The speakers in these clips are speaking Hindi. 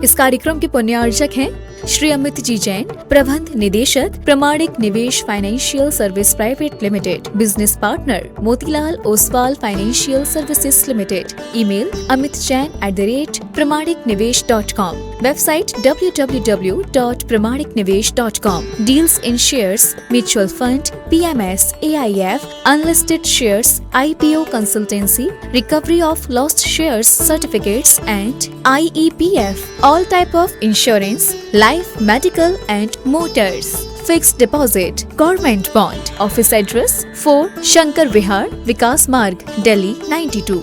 इस कार्यक्रम के पुण्यार्जक हैं श्री अमित जी जैन, प्रबंध निदेशक, प्रमाणिक निवेश financial service private limited, business partner Motilal Oswal financial services limited. Email amitjain@pramaniknivesh.com, website www.pramaniknivesh.com। Deals in shares, mutual fund, PMS, AIF, unlisted shares, IPO consultancy, recovery of lost shares certificates and IEPF, all type of insurance, life, medical and motors, fixed deposit, government bond। Office address 4 Shankar Vihar, Vikas Marg, Delhi 92।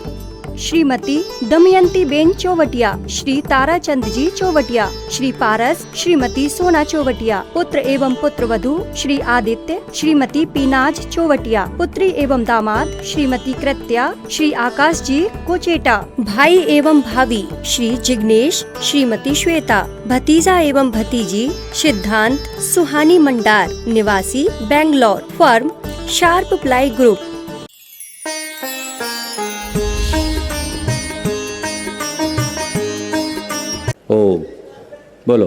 Shrimati Damayanti Ben Chauvatiya, Shri Tarachand ji Chauvatiya, Shri Paras, Shrimati Sona Chauvatiya. पुत्र एवं पुत्र वधू श्री आदित्य, श्रीमती पीनाज चौवटिया। पुत्री एवं दामाद श्रीमती कृत्या, श्री आकाश जी कोचेटा। भाई एवं भाभी श्री जिग्नेश, श्रीमती श्वेता। भतीजा एवं भतीजी सिद्धांत सुहानी मंडार, निवासी Bangalore. Firm sharp ply group. ओम बोलो।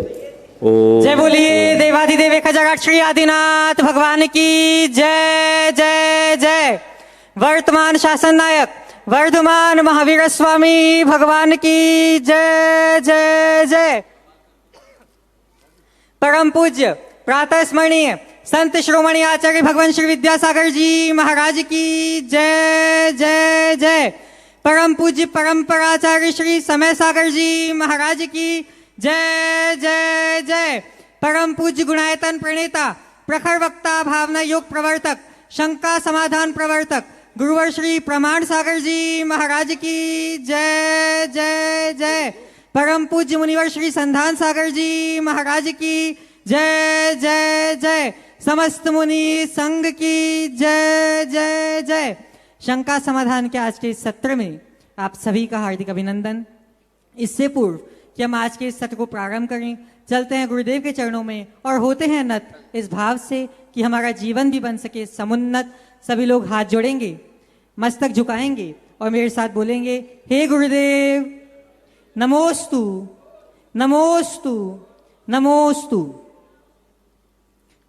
ओम जय बोलिए देवाधिदेव खजाघाट श्री आदिनाथ भगवान की जय जय जय। वर्तमान शासन नायक वर्धमान महावीर स्वामी भगवान की जय जय जय। परम पूज्य प्रातः स्मरणीय संत श्रोमणी आचार्य भगवान श्री विद्यासागर जी महाराज की जय जय जय। परम पूज्य परंपराचार्य श्री समय सागर जी महाराज की जय जय जय। परम पूज्य गुणायतन प्रणेता प्रखर वक्ता भावना योग प्रवर्तक शंका समाधान प्रवर्तक गुरुवर श्री प्रमाण सागर जी महाराज की जय जय जय। परम पूज्य मुनिवर श्री संधान सागर जी महाराज की जय जय जय। समस्त मुनि संघ की जय जय जय। शंका समाधान के आज के इस सत्र में आप सभी का हार्दिक अभिनंदन। इससे पूर्व कि हम आज के इस सत्र को प्रारंभ करें, चलते हैं गुरुदेव के चरणों में और होते हैं नत इस भाव से कि हमारा जीवन भी बन सके समुन्नत। सभी लोग हाथ जोड़ेंगे, मस्तक झुकाएंगे और मेरे साथ बोलेंगे, हे गुरुदेव नमोस्तु नमोस्तु नमोस्तु।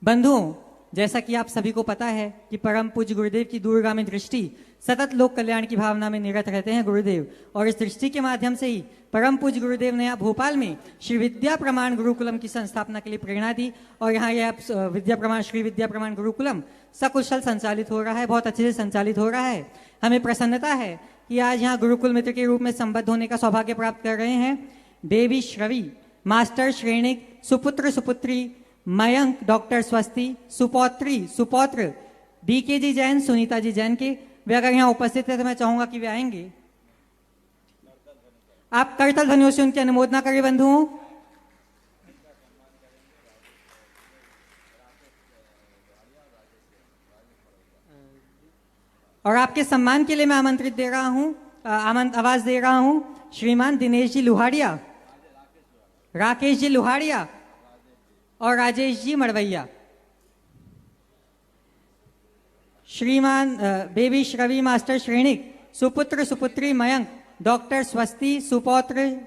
बंधुओं, जैसा कि आप सभी को पता है कि परम पूज्य गुरुदेव की दूरगामी दृष्टि सतत लोक कल्याण की भावना में निरत रहते हैं गुरुदेव। और इस दृष्टि के माध्यम से ही परम पूज्य गुरुदेव ने भोपाल में श्री विद्या प्रमाण गुरुकुलम की संस्थापना के लिए प्रेरणा दी। और यहाँ यह विद्या प्रमाण श्री विद्या प्रमाण गुरुकुलम सकुशल संचालित हो रहा है, बहुत अच्छे से संचालित हो रहा है। हमें प्रसन्नता है कि आज यहाँ गुरुकुल मित्र के रूप में संबद्ध होने का सौभाग्य प्राप्त कर रहे हैं देवी श्रवी, मास्टर श्रेणिक, सुपुत्र सुपुत्री मयंक, डॉक्टर स्वस्ति, सुपौत्री सुपौत्र DK जी जैन, सुनीता जी जैन के। वे अगर यहाँ उपस्थित है तो मैं चाहूंगा कि वे आएंगे। आप करतल ध्वनियों से उनकी अनुमोदना करें बंधुओं। और आपके सम्मान के लिए मैं आमंत्रित दे रहा हूं, आवाज दे रहा हूं श्रीमान दिनेश जी लुहाड़िया, राकेश जी लुहाड़िया और राजेश जी मड़वैया। श्रीमान बेबी श्रवी, मास्टर श्रेणिक, सुपुत्र सुपुत्री मयंक, डॉक्टर स्वस्ति, सुपौत्र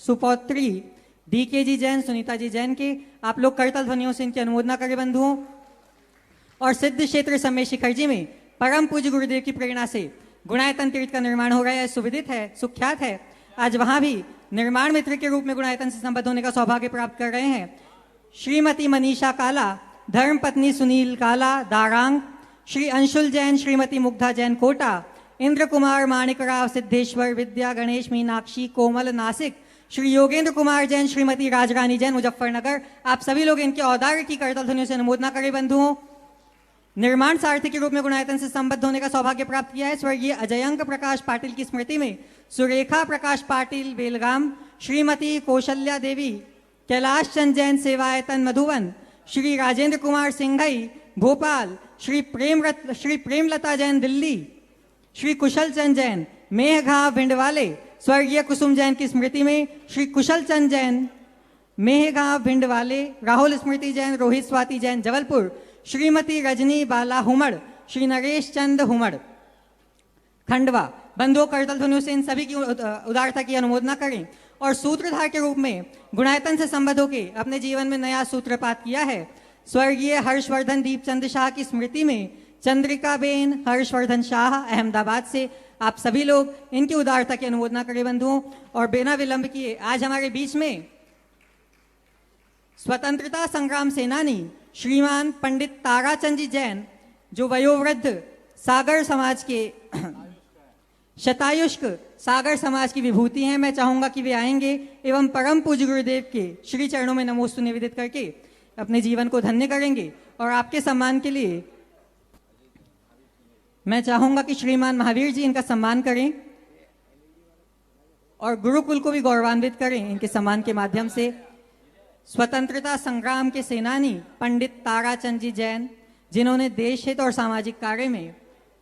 सुपौत्री DK जी जैन, सुनीता जी जैन के। आप लोग करतल ध्वनियों से इनकी अनुमोदना करें बंधुओं। और सिद्ध क्षेत्र समय शिखर जी में परम पूज्य गुरुदेव की प्रेरणा से गुणायतन तीर्थ का निर्माण हो रहा है, सुविदित है, सुख्यात है। आज वहां भी निर्माण मित्र के रूप में गुणायतन से संबद्ध होने का सौभाग्य प्राप्त कर रहे हैं श्रीमती मनीषा काला, धर्मपत्नी सुनील काला दारांग, श्री अंशुल जैन, श्रीमती मुग्धा जैन कोटा, इंद्र कुमार माणिकराव सिद्धेश्वर, विद्या गणेश मीनाक्षी कोमल नासिक, श्री योगेंद्र कुमार जैन, श्रीमती राजरानी जैन मुजफ्फरनगर। आप सभी लोग इनके औदार्य की करतल ध्वनियों से अनुमोदना करें बंधुओं। निर्माण सारथी के रूप में गुणायतन से संबद्ध होने का सौभाग्य प्राप्त किया है स्वर्गीय अजयंक प्रकाश पाटिल की स्मृति में सुरेखा प्रकाश पाटिल बेलगाम, श्रीमती कौशल्या देवी, कैलाश चंद जैन सेवायतन मधुवन, श्री राजेंद्र कुमार सिंघई भोपाल, श्री प्रेमलता जैन दिल्ली, श्री कुशल चंद जैन मेहगांव भिंडवाले, स्वर्गीय कुसुम जैन की स्मृति में श्री कुशल चंद जैन मेहगांव भिंडवाले, राहुल स्मृति जैन, रोहित स्वाति जैन जबलपुर, श्रीमती रजनी बाला हुमड़, श्री नरेश चंद हुमड़ खंडवा, बंधुओं करतल ध्वनियों से इन सभी की उदारता की अनुमोदना करें और सूत्रधार के रूप में गुणायतन से संबद्ध होकर अपने जीवन में नया सूत्रपात किया है। स्वर्गीय हर्षवर्धन दीपचंद शाह की स्मृति में चंद्रिका बेन हर्षवर्धन शाह अहमदाबाद से आप सभी लोग इनकी उदारता की अनुमोदना करें बंधुओं। और बिना विलंब किए आज हमारे बीच में स्वतंत्रता संग्राम सेनानी श्रीमान पंडित ताराचंद जी जैन, जो वयोवृद्ध सागर समाज के शतायुष्क सागर समाज की विभूति हैं, मैं चाहूंगा कि वे आएंगे एवं परम पूज्य गुरुदेव के श्री चरणों में नमोस्तु निवेदित करके अपने जीवन को धन्य करेंगे। और आपके सम्मान के लिए मैं चाहूंगा कि श्रीमान महावीर जी इनका सम्मान करें और गुरुकुल को भी गौरवान्वित करें इनके सम्मान के माध्यम से। स्वतंत्रता संग्राम के सेनानी पंडित ताराचंद जी जैन, जिन्होंने देश हित और सामाजिक कार्य में,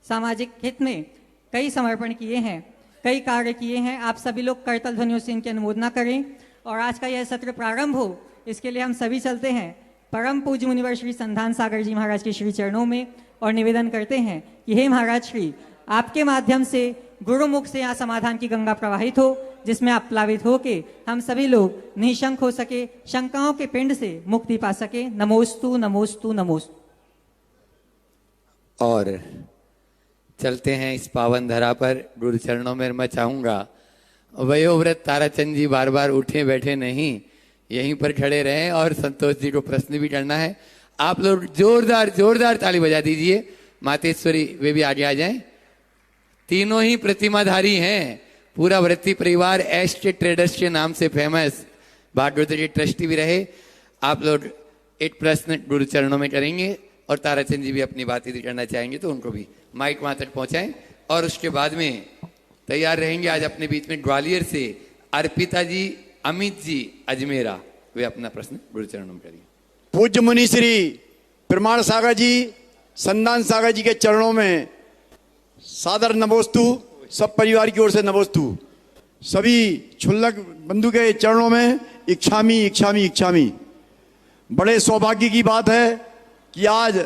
सामाजिक हित में कई समर्पण किए हैं, कई कार्य किए हैं, आप सभी लोग करतल ध्वनियों से इनकी अनुमोदना करें। और आज का यह सत्र प्रारंभ हो, इसके लिए हम सभी चलते हैं परम पूज्य मुनिवर श्री संधान सागर जी महाराज के श्री चरणों में और निवेदन करते हैं कि हे महाराज श्री, आपके माध्यम से गुरुमुख से यहाँ समाधान की गंगा प्रवाहित हो, जिसमें आप प्लावित हो के हम सभी लोग निशंक हो सके, शंकाओं के पिंड से मुक्ति पा सके। नमोस्तु नमोस्तु नमोस्तु। और चलते हैं इस पावन धरा पर गुरु चरणों में। मैं चाहूंगा वयोवृद्ध ताराचंद जी बार बार उठे बैठे नहीं, यहीं पर खड़े रहें और संतोष जी को प्रश्न भी करना है। आप लोग जोरदार जोरदार ताली बजा दीजिए। मातेश्वरी वे भी आगे आ जाएं। तीनों ही प्रतिमाधारी हैं। पूरा वृत्ति परिवार एस्टेट ट्रेडर्स के नाम से फेमस, भागवत के ट्रस्टी भी रहे। आप लोग एक प्रश्न गुरु चरणों में करेंगे और ताराचंद जी भी अपनी बात यदि करना चाहेंगे तो उनको भी माइक वहां तक पहुंचाएं। और उसके बाद में तैयार रहेंगे आज अपने बीच में ग्वालियर से अर्पिता जी, अमित जी अजमेरा, वे अपना प्रश्न गुरु चरणों में करेंगे। पूज्य मुनि श्री प्रमाण सागर जी, संधान सागर जी के चरणों में सादर नमोस्तु। सब परिवार की ओर से नमोस्तु। सभी क्षुल्लक बंधु के चरणों में इच्छामी इच्छामी इच्छामी। बड़े सौभाग्य की बात है कि आज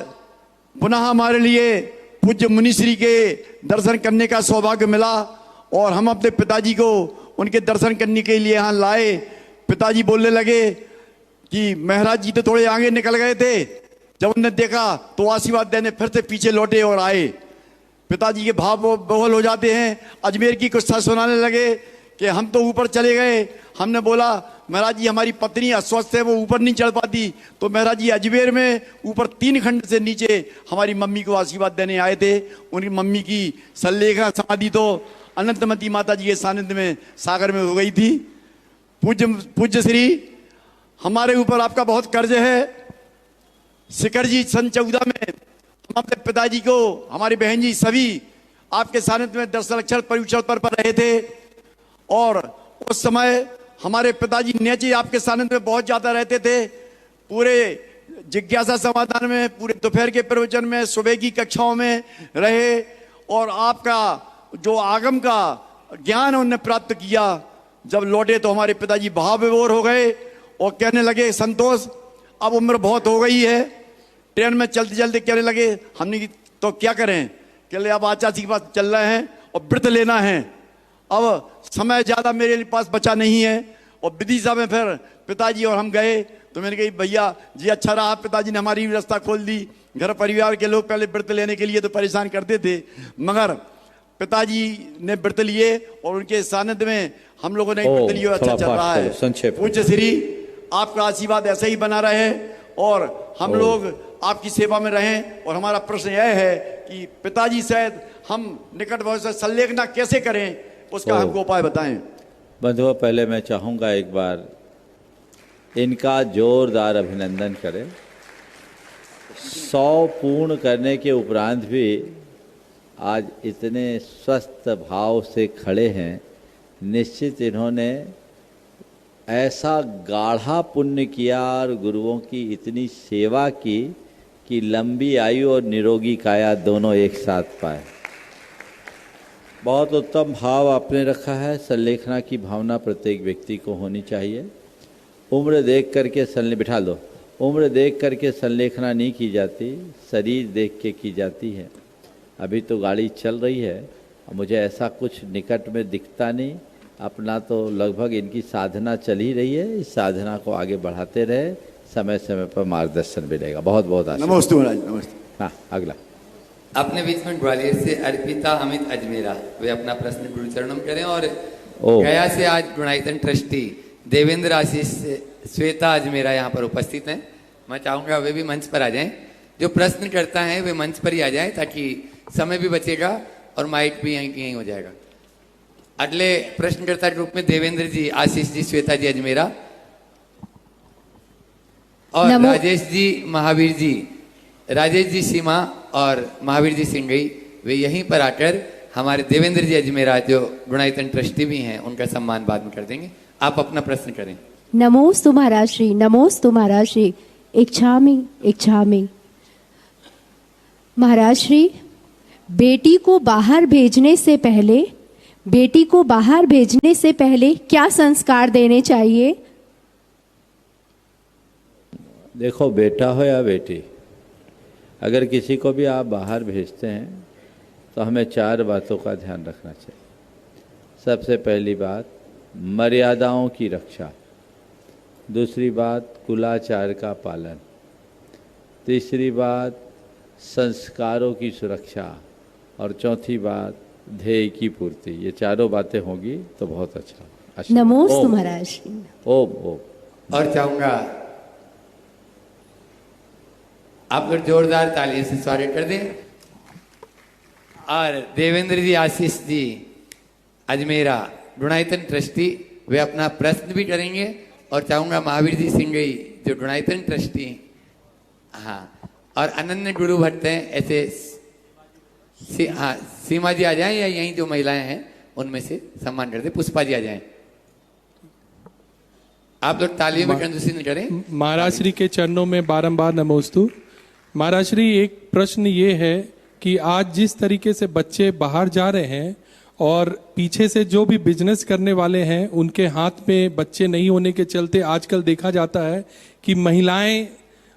पुनः हमारे लिए पूज्य मुनिश्री के दर्शन करने का सौभाग्य मिला और हम अपने पिताजी को उनके दर्शन करने के लिए यहाँ लाए। पिताजी बोलने लगे कि महाराज जी तो थोड़े आगे निकल गए थे, जब उन्होंने देखा तो आशीर्वाद देने फिर से पीछे लौटे और आए। पिताजी के भाव बहल हो जाते हैं। अजमेर की कुछ सुनाने लगे कि हम तो ऊपर चले गए। हमने बोला महाराज जी हमारी पत्नी अस्वस्थ है, वो ऊपर नहीं चढ़ पाती। तो महाराज जी अजमेर में ऊपर 3 खंड से नीचे हमारी मम्मी को आशीर्वाद देने आए थे। उनकी मम्मी की सल्लेखा समाधि तो अनंतमती माता जी के सानिध्य में सागर में हो गई थी। पूज्य श्री, हमारे ऊपर आपका बहुत कर्ज है। शिखर जी सन 14 में हम अपने पिताजी को, हमारी बहन जी सभी आपके सानिध्य में दर्शनक्षर परीक्षण पर रहे थे। और उस समय हमारे पिताजी नेचे आपके सानिध्य में बहुत ज्यादा रहते थे। पूरे जिज्ञासा समाधान में, पूरे दोपहर के प्रवचन में, सुबह की कक्षाओं में रहे और आपका जो आगम का ज्ञान उन्होंने प्राप्त किया। जब लौटे तो हमारे पिताजी भाव विभोर हो गए और कहने लगे संतोष अब उम्र बहुत हो गई है। ट्रेन में चलते चलते कहने लगे हमने तो क्या करें, कह ले अब आचार्य के पास चल रहे हैं और व्रत लेना है। अब समय ज्यादा मेरे पास बचा नहीं है। और विदिशा में फिर पिताजी और हम गए तो मैंने कही भैया जी अच्छा रहा, पिताजी ने हमारी व्यवस्था खोल दी। घर परिवार के लोग पहले व्रत लेने के लिए तो परेशान करते थे, मगर पिताजी ने व्रत लिए और उनके सानिध्य में हम लोगों ने व्रत लिए। अच्छा चल रहा है। पूज्य श्री, आपका आशीर्वाद ऐसे ही बना रहे और हम लोग आपकी सेवा में रहें। और हमारा प्रश्न यह है कि पिताजी शायद हम निकट भविष्य में संलेखना कैसे करें, उसका हमको उपाय बताएं। बंधुओं, पहले मैं चाहूँगा एक बार इनका जोरदार अभिनंदन करें। 100 पूर्ण करने के उपरांत भी आज इतने स्वस्थ भाव से खड़े हैं। निश्चित इन्होंने ऐसा गाढ़ा पुण्य किया और गुरुओं की इतनी सेवा की कि लंबी आयु और निरोगी काया दोनों एक साथ पाए। बहुत उत्तम भाव आपने रखा है। संलेखना की भावना प्रत्येक व्यक्ति को होनी चाहिए। उम्र देख करके बिठा दो। उम्र देख करके संलेखना नहीं की जाती, शरीर देख के की जाती है। अभी तो गाड़ी चल रही है, मुझे ऐसा कुछ निकट में दिखता नहीं। अपना तो लगभग इनकी साधना चल ही रही है, इस साधना को आगे बढ़ाते रहे, समय समय पर मार्गदर्शन मिलेगा। बहुत बहुत आशीर्वाद। नमस्ते महाराज, नमस्ते। हाँ, अगला। अपने बीच में ग्वालियर से अर्पिता अमित अजमेरा, वे अपना प्रश्न गुरु चरणों में करें। और ओ। गया से आज गुणायतन ट्रस्टी देवेंद्र आशीष श्वेता अजमेरा यहाँ पर उपस्थित हैं। मैं चाहूंगा वे भी मंच पर आ जाएं। जो प्रश्न करता है वे मंच पर ही आ जाए ताकि समय भी बचेगा और माइक भी यहीं हो जाएगा। अगले प्रश्नकर्ता ग्रुप में देवेंद्र जी, आशीष जी, श्वेता जी अजमेरा और राजेश जी, महावीर जी, राजेश जी सीमा और महावीर जी सिंगई, वे यहीं पर आकर हमारे देवेंद्र जी अजमेरा जो गुणायतन ट्रस्टी भी हैं उनका सम्मान बाद में कर देंगे। आप अपना प्रश्न करें। नमोस्तु महाराज श्री, नमोस्तु महाराज श्री। इच्छामि महाराज श्री, बेटी को बाहर भेजने से पहले क्या संस्कार देने चाहिए? देखो, बेटा हो या बेटी, अगर किसी को भी आप बाहर भेजते हैं तो हमें 4 बातों का ध्यान रखना चाहिए। सबसे पहली बात, मर्यादाओं की रक्षा। दूसरी बात, कुलाचार का पालन। तीसरी बात, संस्कारों की सुरक्षा। और चौथी बात, ध्येय की पूर्ति। ये 4 बातें होंगी तो बहुत अच्छा। नमोस्तु महाराज श्री। ओम ओम। और चाहूंगा आप लोग जोरदार तालियों से स्वागत कर दें। और देवेंद्र जी, आशीष जी अजमेरा, गुणायतन ट्रस्टी, वे अपना प्रश्न भी करेंगे। और चाहूंगा महावीर जी सिंगई जो गुणायतन ट्रस्टी, हाँ, और अनन्य गुरु भट्ट हैं, ऐसे हाँ, सीमा जी आ जाएं या यहीं जो महिलाएं हैं उनमें से सम्मान कर दे। पुष्पा जी आ जाएं। आप लोग तालियों में कंजूसी नहीं करें। महाराज श्री के चरणों में बारंबार नमोस्तु। महाराज श्री, एक प्रश्न ये है कि आज जिस तरीके से बच्चे बाहर जा रहे हैं और पीछे से जो भी बिजनेस करने वाले हैं उनके हाथ में बच्चे नहीं होने के चलते आजकल देखा जाता है कि महिलाएं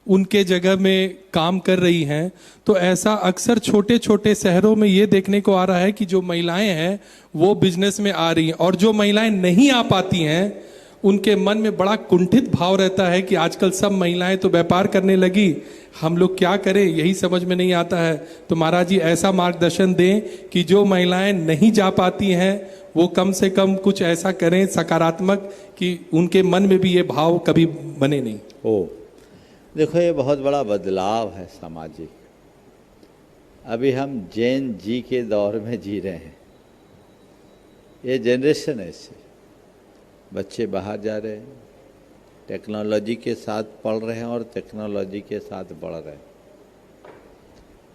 उनके जगह में काम कर रही हैं। तो ऐसा अक्सर छोटे छोटे शहरों में ये देखने को आ रहा है कि जो महिलाएं हैं वो बिजनेस में आ रही हैं, और जो महिलाएं नहीं आ पाती हैं उनके मन में बड़ा कुंठित भाव रहता है कि आजकल सब महिलाएं तो व्यापार करने लगी, हम लोग क्या करें, यही समझ में नहीं आता है। तो महाराज जी ऐसा मार्गदर्शन दें कि जो महिलाएं नहीं जा पाती हैं वो कम से कम कुछ ऐसा करें सकारात्मक कि उनके मन में भी ये भाव कभी बने नहीं। ओ, देखो, ये बहुत बड़ा बदलाव है सामाजिक। अभी हम जैन जी के दौर में जी रहे हैं। ये जनरेशन ऐसे, बच्चे बाहर जा रहे हैं, टेक्नोलॉजी के साथ पढ़ रहे हैं और टेक्नोलॉजी के साथ बढ़ रहे हैं।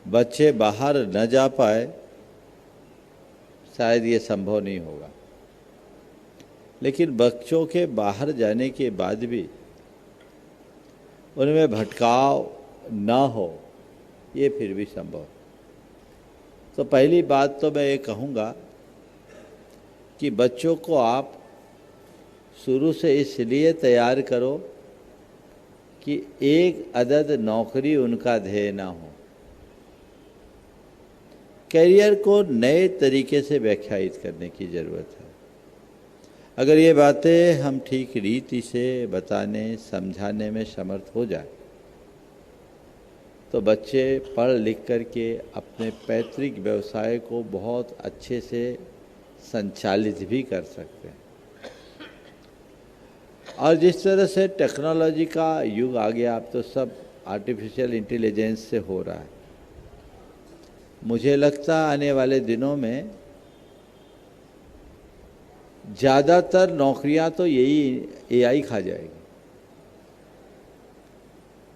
बच्चे बाहर न जा पाए, शायद ये संभव नहीं होगा, लेकिन बच्चों के बाहर जाने के बाद भी उनमें भटकाव ना हो, ये फिर भी संभव है। तो पहली बात तो मैं ये कहूँगा कि बच्चों को आप शुरू से इसलिए तैयार करो कि एक अदद नौकरी उनका ध्येय ना हो। करियर को नए तरीके से व्याख्यायित करने की ज़रूरत है। अगर ये बातें हम ठीक रीति से बताने समझाने में समर्थ हो जाए तो बच्चे पढ़ लिख करके अपने पैतृक व्यवसाय को बहुत अच्छे से संचालित भी कर सकते हैं। और जिस तरह से टेक्नोलॉजी का युग आ गया, अब तो सब आर्टिफिशियल इंटेलिजेंस से हो रहा है। मुझे लगता है आने वाले दिनों में ज़्यादातर नौकरियां तो यही एआई खा जाएगी।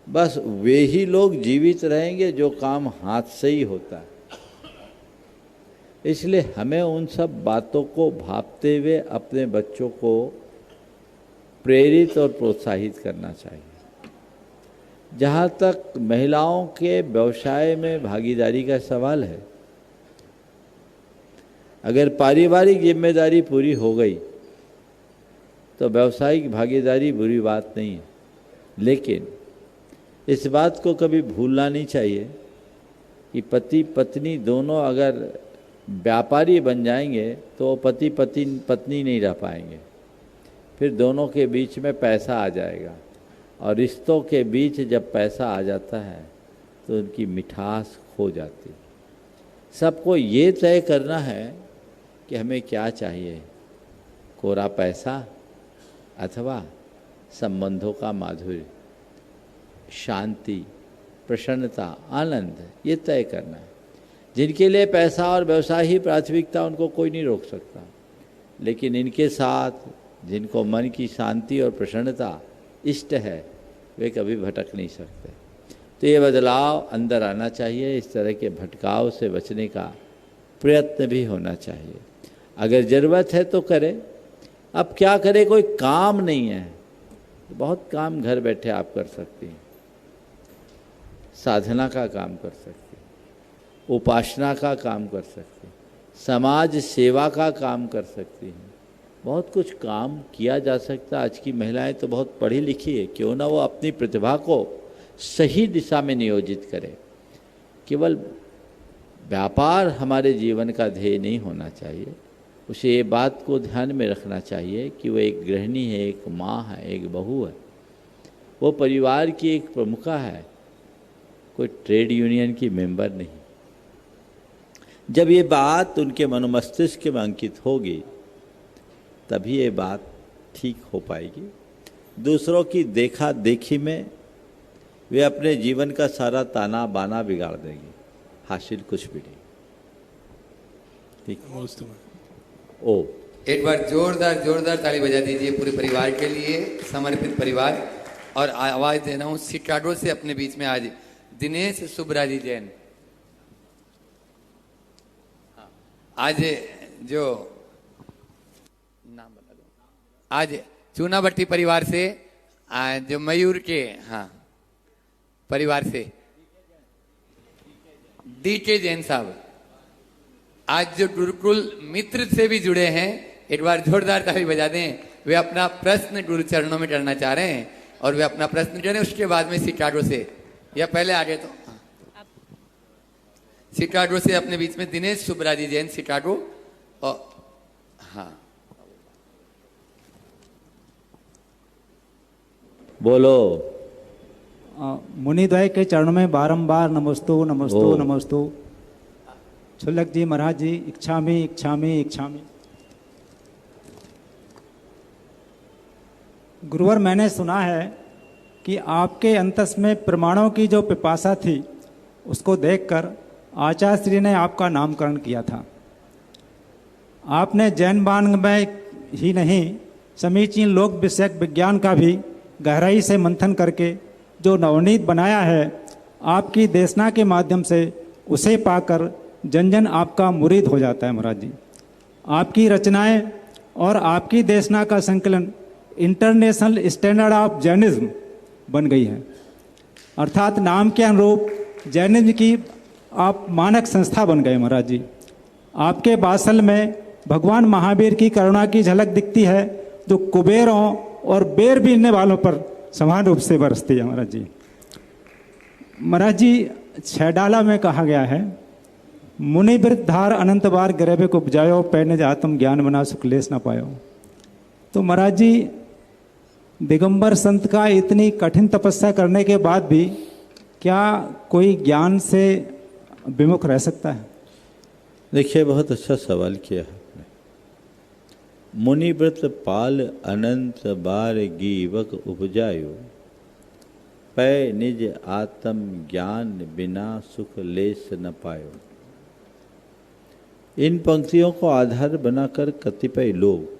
बस वे ही लोग जीवित रहेंगे जो काम हाथ से ही होता है। इसलिए हमें उन सब बातों को भांपते हुए अपने बच्चों को प्रेरित और प्रोत्साहित करना चाहिए। जहाँ तक महिलाओं के व्यवसाय में भागीदारी का सवाल है, अगर पारिवारिक जिम्मेदारी पूरी हो गई तो व्यावसायिक भागीदारी बुरी बात नहीं है, लेकिन इस बात को कभी भूलना नहीं चाहिए कि पति पत्नी दोनों अगर व्यापारी बन जाएंगे तो पति पत्नी नहीं रह पाएंगे, फिर दोनों के बीच में पैसा आ जाएगा, और रिश्तों के बीच जब पैसा आ जाता है तो उनकी मिठास खो जाती। सबको ये तय करना है कि हमें क्या चाहिए, कोरा पैसा अथवा संबंधों का माधुर्य, शांति, प्रसन्नता, आनंद, ये तय करना है। जिनके लिए पैसा और व्यवसाय ही प्राथमिकता, उनको कोई नहीं रोक सकता, लेकिन इनके साथ जिनको मन की शांति और प्रसन्नता इष्ट है, वे कभी भटक नहीं सकते। तो ये बदलाव अंदर आना चाहिए। इस तरह के भटकाव से बचने का प्रयत्न भी होना चाहिए। अगर ज़रूरत है तो करें। अब क्या करें, कोई काम नहीं है, बहुत काम घर बैठे आप कर सकती हैं। साधना का काम कर सकती हैं, उपासना का काम कर सकती हैं, समाज सेवा का काम कर सकती हैं। बहुत कुछ काम किया जा सकता है। आज की महिलाएं तो बहुत पढ़ी लिखी है, क्यों ना वो अपनी प्रतिभा को सही दिशा में नियोजित करें। केवल व्यापार हमारे जीवन का ध्येय नहीं होना चाहिए। उसे ये बात को ध्यान में रखना चाहिए कि वो एक गृहिणी है, एक माँ है, एक बहू है, वो परिवार की एक प्रमुखा है, कोई ट्रेड यूनियन की मेंबर नहीं। जब ये बात उनके मनोमस्तिष्क में अंकित होगी तभी ये बात ठीक हो पाएगी। दूसरों की देखा देखी में वे अपने जीवन का सारा ताना बाना बिगाड़ देंगे, हासिल कुछ भी नहीं। ठीक, ओ एक बार जोरदार ताली बजा दीजिए पूरे परिवार के लिए, समर्पित परिवार। और आवाज दे रहा हूँ शिकागो से अपने बीच में आज दिनेश सुब्राजी जैन। आज जो नाम बता दो, आज चूनाभट्टी परिवार से, जो मयूर के परिवार से डीके जैन साहब आज जो गुरुकुल मित्र से भी जुड़े हैं, एक बार जोरदार ताली बजा दें। वे अपना प्रश्न गुरु चरणों में करना चाह रहे हैं और वे अपना प्रश्न करें। उसके बाद में शिकागो से, या पहले आगे तो शिकागो से अपने बीच में दिनेश सुब्राजी जैन शिकागो। और बोलो। मुनिद्वय के चरणों में बारंबार नमोस्तु नमोस्तु नमोस्तु। छुल्लक जी महाराज जी, इच्छामि इच्छामि इच्छामि। गुरुवर, मैंने सुना है कि आपके अंतस में प्रमाणों की जो पिपासा थी, उसको देखकर आचार्य श्री ने आपका नामकरण किया था। आपने जैन बांग में ही नहीं, समीचीन लोक विषयक विज्ञान का भी गहराई से मंथन करके जो नवनीत बनाया है, आपकी देशना के माध्यम से उसे पाकर जन जन आपका मुरीद हो जाता है महाराज जी। आपकी रचनाएं और आपकी देशना का संकलन इंटरनेशनल स्टैंडर्ड ऑफ जैनिज्म बन गई है। अर्थात नाम के अनुरूप जैनिज्म की आप मानक संस्था बन गए महाराज जी। आपके बासल में भगवान महावीर की करुणा की झलक दिखती है, जो कुबेरों और बेर बीनने वालों पर समान रूप से बरसती है महाराज जी। महाराज जी, छैडाला में कहा गया है, मुनि वृद्ध धार अनंत बार गरीबे को उपजायो, पैने आत्म ज्ञान बना सुखलेस न पायो। तो महाराज जी, दिगंबर संत का इतनी कठिन तपस्या करने के बाद भी क्या कोई ज्ञान से विमुख रह सकता है? देखिए, बहुत अच्छा सवाल किया है आपने। मुनिव्रत पाल अनंत बार गीवक उपजायो, पै निज आत्म ज्ञान बिना सुख लेस न पायो। इन पंक्तियों को आधार बनाकर कतिपय लोग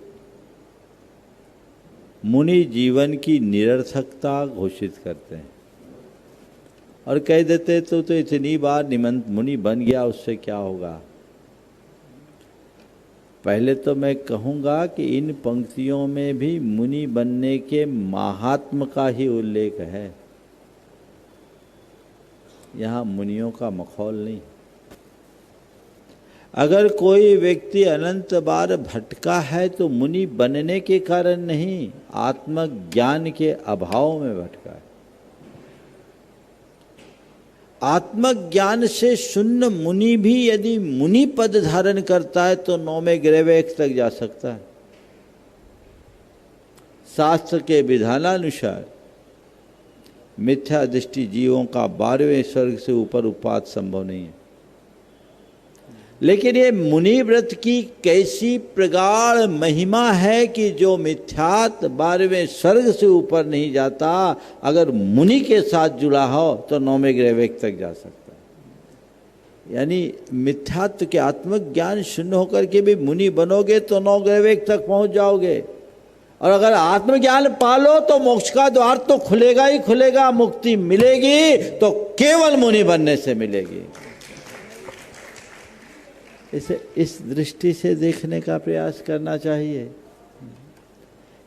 मुनि जीवन की निरर्थकता घोषित करते हैं और कह देते तो इतनी बार मुनि बन गया, उससे क्या होगा। पहले तो मैं कहूँगा कि इन पंक्तियों में भी मुनि बनने के महात्म का ही उल्लेख है, यहाँ मुनियों का मखौल नहीं। अगर कोई व्यक्ति अनंत बार भटका है तो मुनि बनने के कारण नहीं, आत्मज्ञान के अभाव में भटका है। आत्मज्ञान से शून्य मुनि भी यदि मुनि पद धारण करता है तो 9वें ग्रहवेग तक जा सकता है। शास्त्र के विधानानुसार मिथ्या दृष्टि जीवों का 12वें स्वर्ग से ऊपर उपात संभव नहीं है। लेकिन ये मुनि व्रत की कैसी प्रगाढ़ महिमा है कि जो मिथ्यात 12वें स्वर्ग से ऊपर नहीं जाता, अगर मुनि के साथ जुड़ा हो तो 9वें ग्रहवेग तक जा सकता है। यानी मिथ्यात्व के आत्मज्ञान शून्य होकर के भी मुनि बनोगे तो 9 ग्रहवेग तक पहुंच जाओगे, और अगर आत्मज्ञान पालो तो मोक्ष का द्वार तो खुलेगा ही खुलेगा, मुक्ति मिलेगी तो केवल मुनि बनने से मिलेगी। इसे इस दृष्टि से देखने का प्रयास करना चाहिए।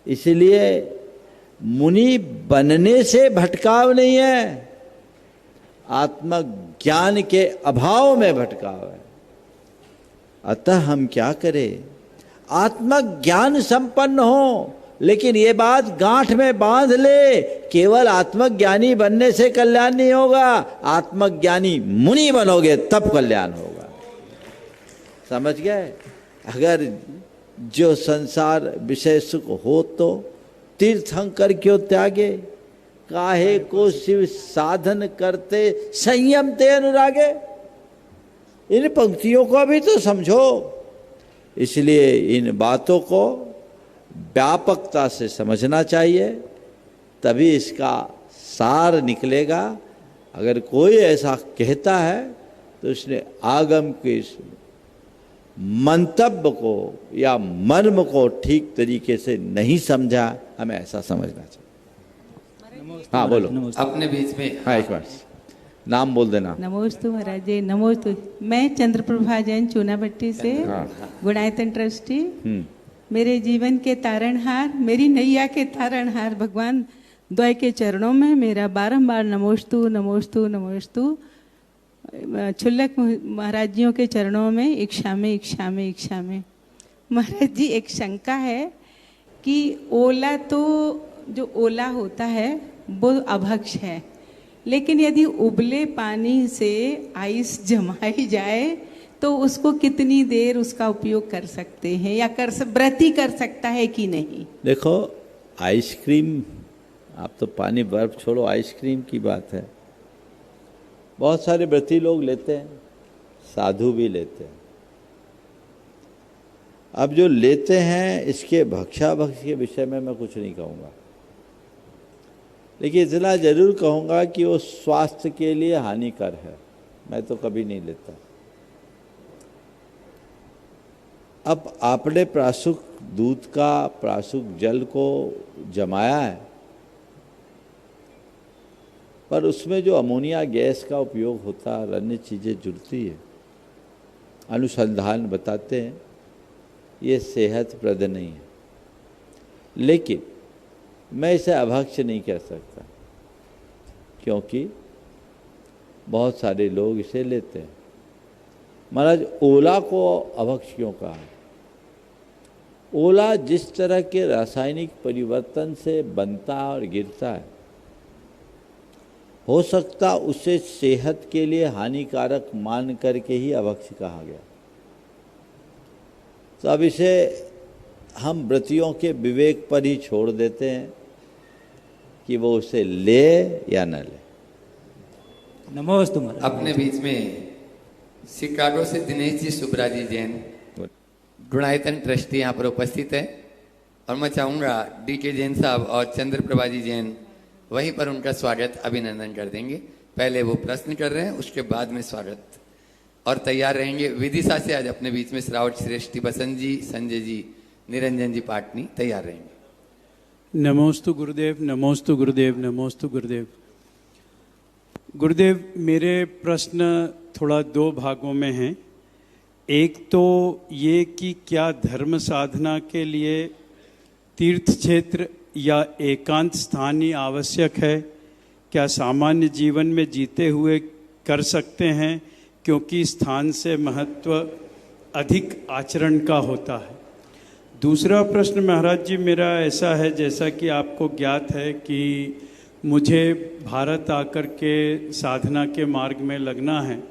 इसलिए मुनि बनने से भटकाव नहीं है, आत्मज्ञान के अभाव में भटकाव है। अतः हम क्या करें, आत्मज्ञान संपन्न हो, लेकिन ये बात गांठ में बांध ले, केवल आत्मज्ञानी बनने से कल्याण नहीं होगा, आत्मज्ञानी मुनि बनोगे तब कल्याण होगा। समझ गए? अगर जो संसार विषय सुख हो तो तीर्थंकर क्यों त्यागे, काहे को शिव साधन करते संयम ते अनुरागे। इन पंक्तियों को भी तो समझो। इसलिए इन बातों को व्यापकता से समझना चाहिए, तभी इसका सार निकलेगा। अगर कोई ऐसा कहता है तो उसने आगम के मंतव्य को या मर्म को ठीक तरीके से नहीं समझा, हमें ऐसा समझना चाहिए। हाँ बोलो, अपने बीच में। हाँ एक बार नाम बोल देना। नमोस्तु महाराज जी, नमोस्तु। मैं चंद्रप्रभा जैन चूनाभट्टी से गुणायतन ट्रस्टी। मेरे जीवन के तारणहार, मेरी नैया के तारणहार भगवान द्वय के चरणों में मेरा बारंबार नमोस्तु नमोस्तु नमोस्तु। छुल्लक महाराज जियों के चरणों में इच्छा में इच्छा में इच्छा में। महाराज जी एक शंका है कि ओला, तो जो ओला होता है वो अभक्ष है, लेकिन यदि उबले पानी से आइस जमाई जाए तो उसको कितनी देर उसका उपयोग कर सकते हैं, या व्रती कर सकता है कि नहीं? देखो आइसक्रीम, आप तो पानी बर्फ छोड़ो, आइसक्रीम की बात है। बहुत सारे व्रती लोग लेते हैं, साधु भी लेते हैं। अब जो लेते हैं इसके भक्षाभक्ष के विषय में मैं कुछ नहीं कहूँगा, लेकिन इतना जरूर कहूँगा कि वो स्वास्थ्य के लिए हानिकर है। मैं तो कभी नहीं लेता। अब आपने प्राशुक दूध का, प्राशुक जल को जमाया है, पर उसमें जो अमोनिया गैस का उपयोग होता है, अन्य चीज़ें जुड़ती है, अनुसंधान बताते हैं ये सेहतप्रद नहीं है। लेकिन मैं इसे अभक्ष्य नहीं कह सकता, क्योंकि बहुत सारे लोग इसे लेते हैं। महाराज ओला को अभक्ष्य क्यों कहा है? ओला जिस तरह के रासायनिक परिवर्तन से बनता और गिरता है, हो सकता उसे सेहत के लिए हानिकारक मान करके ही अभक्ष्य कहा गया। तो अब इसे हम व्रतियों के विवेक पर ही छोड़ देते हैं कि वो उसे ले या न ले। नमोस्तु। अपने बीच में शिकागो से दिनेश जी सुब्रा जी जैन गुणायतन ट्रस्टी यहाँ पर उपस्थित है, और मैं चाहूँगा DK जैन साहब और चंद्रप्रभा जी जैन वहीं पर उनका स्वागत अभिनंदन कर देंगे। पहले वो प्रश्न कर रहे हैं, उसके बाद में स्वागत, और तैयार रहेंगे। विदिशा से आज अपने बीच में श्रावट श्रेष्ठी बसंत जी, संजय जी, निरंजन जी पाटनी तैयार रहेंगे। नमोस्तु गुरुदेव, नमोस्तु गुरुदेव, नमोस्तु गुरुदेव। गुरुदेव मेरे प्रश्न थोड़ा 2 भागों में हैं। एक तो ये कि क्या धर्म साधना के लिए तीर्थ क्षेत्र या एकांत स्थान ही आवश्यक है? क्या सामान्य जीवन में जीते हुए कर सकते हैं, क्योंकि स्थान से महत्व अधिक आचरण का होता है? दूसरा प्रश्न महाराज जी मेरा ऐसा है, जैसा कि आपको ज्ञात है कि मुझे भारत आकर के साधना के मार्ग में लगना है,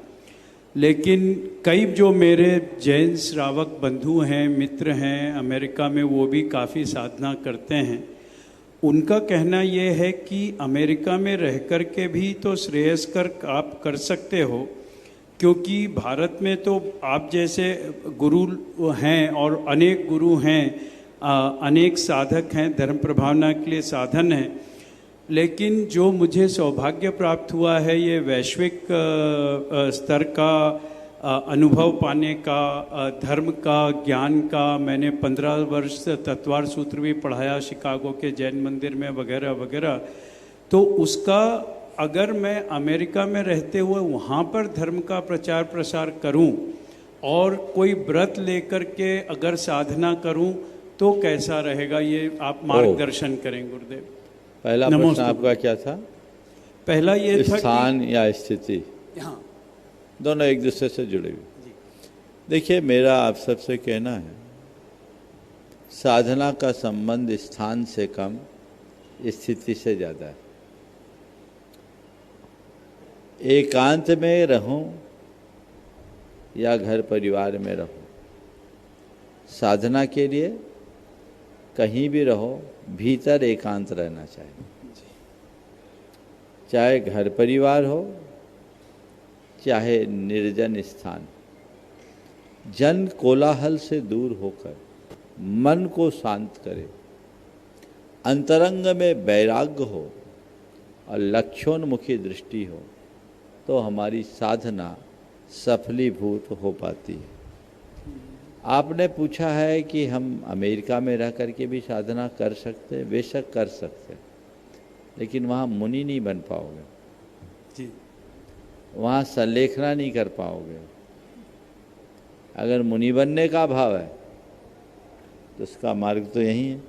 लेकिन कई जो मेरे जैन श्रावक बंधु हैं, मित्र हैं अमेरिका में, वो भी काफ़ी साधना करते हैं। उनका कहना ये है कि अमेरिका में रह कर के भी तो श्रेयस्कर आप कर सकते हो, क्योंकि भारत में तो आप जैसे गुरु हैं और अनेक गुरु हैं, अनेक साधक हैं, धर्म प्रभावना के लिए साधन है। लेकिन जो मुझे सौभाग्य प्राप्त हुआ है ये वैश्विक स्तर का अनुभव पाने का, धर्म का, ज्ञान का। मैंने 15 वर्ष तत्वार सूत्र भी पढ़ाया शिकागो के जैन मंदिर में वगैरह वगैरह। तो उसका अगर मैं अमेरिका में रहते हुए वहाँ पर धर्म का प्रचार प्रसार करूँ और कोई व्रत लेकर के अगर साधना करूँ तो कैसा रहेगा, ये आप मार्गदर्शन करें गुरुदेव। पहला प्रश्न आपका क्या था? पहला ये था स्थान या स्थिति, हाँ, दोनों एक दूसरे से जुड़े हुए। देखिए, मेरा आप सबसे कहना है, साधना का संबंध स्थान से कम स्थिति से ज़्यादा है। एकांत में रहूं या घर परिवार में रहूं, साधना के लिए कहीं भी रहो, भीतर एकांत रहना चाहिए। चाहे घर परिवार हो, चाहे निर्जन स्थान, जन कोलाहल से दूर होकर मन को शांत करे, अंतरंग में वैराग्य हो और लक्ष्योन्मुखी दृष्टि हो, तो हमारी साधना सफलीभूत हो पाती है। आपने पूछा है कि हम अमेरिका में रह कर के भी साधना कर सकते हैं। बेशक कर सकते हैं, लेकिन वहाँ मुनि नहीं बन पाओगे जी, वहाँ संलेखना नहीं कर पाओगे। अगर मुनि बनने का भाव है तो उसका मार्ग तो यही है,